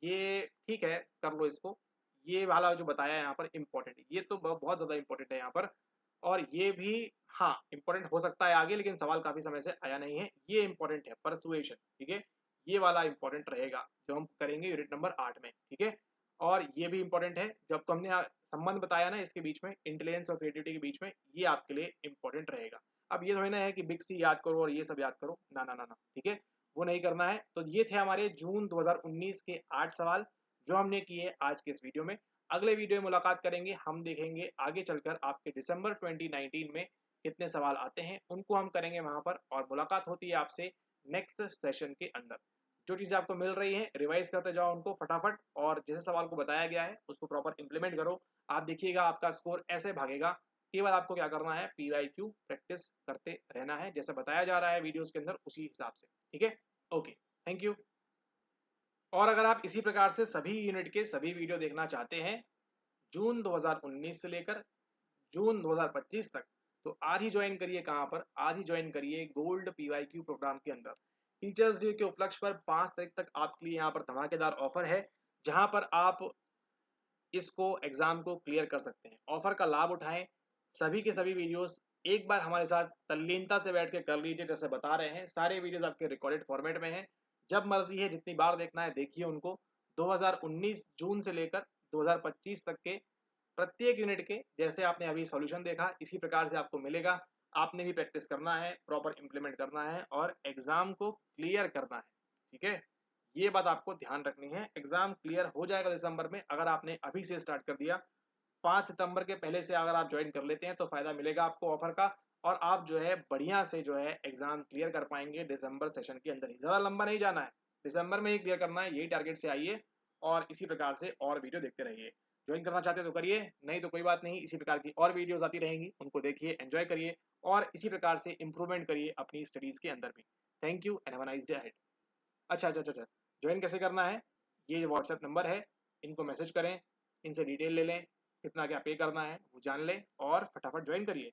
S1: ये ठीक है कर लो इसको, ये वाला जो बताया है यहाँ पर इंपॉर्टेंट, ये तो बहुत ज्यादा इंपॉर्टेंट है यहाँ पर। और ये भी हाँ इंपॉर्टेंट हो सकता है आगे, लेकिन सवाल काफी समय से आया नहीं है, ये इंपॉर्टेंट है परसुएशन, ठीक है। ये वाला इंपॉर्टेंट रहेगा जो हम करेंगे यूनिट नंबर 8 में, ठीक है। और ये भी इंपॉर्टेंट है जब तो हमने संबंध बताया ना इसके बीच में, इंटेलिजेंस और क्रिएटिविटी के बीच में, ये आपके लिए इंपॉर्टेंट रहेगा। अब ये थोड़ी ना है कि बिग सी याद करो और ये सब याद करो, ना ना ना ना, ठीक है, वो नहीं करना है। तो ये थे हमारे जून 2019 के 8 सवाल जो हमने किए आज के इस वीडियो में। अगले वीडियो में मुलाकात करेंगे, हम देखेंगे आगे चलकर आपके दिसंबर 2019 में कितने सवाल आते हैं, उनको हम करेंगे वहां पर, और मुलाकात होती है आपसे नेक्स्ट सेशन के अंदर। जो चीजें आपको मिल रही हैं रिवाइज करते जाओ उनको फटाफट, और जैसे सवाल को बताया गया है उसको प्रॉपर इंप्लीमेंट करो। आप देखिएगा आपका स्कोर ऐसे भागेगा, केवल आपको क्या करना है, पीवाईक्यू प्रैक्टिस करते रहना है, जैसे बताया जा रहा है वीडियोस के अंदर उसी हिसाब से, ठीक है। Okay, thank you. और अगर आप इसी प्रकार से सभी यूनिट के सभी वीडियो देखना चाहते हैं जून 2019 से लेकर जून 2025 तक, तो आज ही ज्वाइन करिए, कहां पर, आज ही ज्वाइन करिए गोल्ड पीवाईक्यू प्रोग्राम के अंदर। टीचर्स डे के उपलक्ष्य पर 5 तारीख तक आपके लिए यहाँ पर धमाकेदार ऑफर है, जहां पर आप इसको एग्जाम को क्लियर कर सकते हैं। ऑफर का लाभ उठाएं, सभी के सभी वीडियोस एक बार हमारे साथ तल्लीनता से बैठ के कर लीजिए, जैसे बता रहे हैं सारे वीडियोस आपके रिकॉर्डेड फॉर्मेट में हैं। जब मर्जी है जितनी बार देखना है देखिए उनको। 2019 जून से लेकर 2025 तक के प्रत्येक यूनिट के जैसे आपने अभी सॉल्यूशन देखा इसी प्रकार से आपको मिलेगा। आपने भी प्रैक्टिस करना है, प्रॉपर इंप्लीमेंट करना है और एग्जाम को क्लियर करना है, ठीक है। ये बात आपको ध्यान रखनी है, एग्जाम क्लियर हो जाएगा दिसंबर में अगर आपने अभी से स्टार्ट कर दिया। 5 सितंबर के पहले से अगर आप ज्वाइन कर लेते हैं तो फायदा मिलेगा आपको ऑफर का, और आप जो है बढ़िया से जो है एग्जाम क्लियर कर पाएंगे दिसंबर सेशन के अंदर ही। ज्यादा लंबा नहीं जाना है, दिसंबर में ही क्लियर करना है, यही टारगेट से आइए और इसी प्रकार से और वीडियो देखते रहिए। ज्वाइन करना चाहते हैं तो करिए, नहीं तो कोई बात नहीं, इसी प्रकार की और वीडियोस आती रहेंगी, उनको देखिए, एंजॉय करिए और इसी प्रकार से इंप्रूवमेंट करिए अपनी स्टडीज के अंदर भी। Thank you and have a nice day ahead. अच्छा, ज्वाइन कैसे करना है? ये व्हाट्सएप नंबर है, इनको मैसेज करें, इनसे डिटेल ले लें, कितना क्या पे करना है वो जान लें और फटाफट ज्वाइन करिए।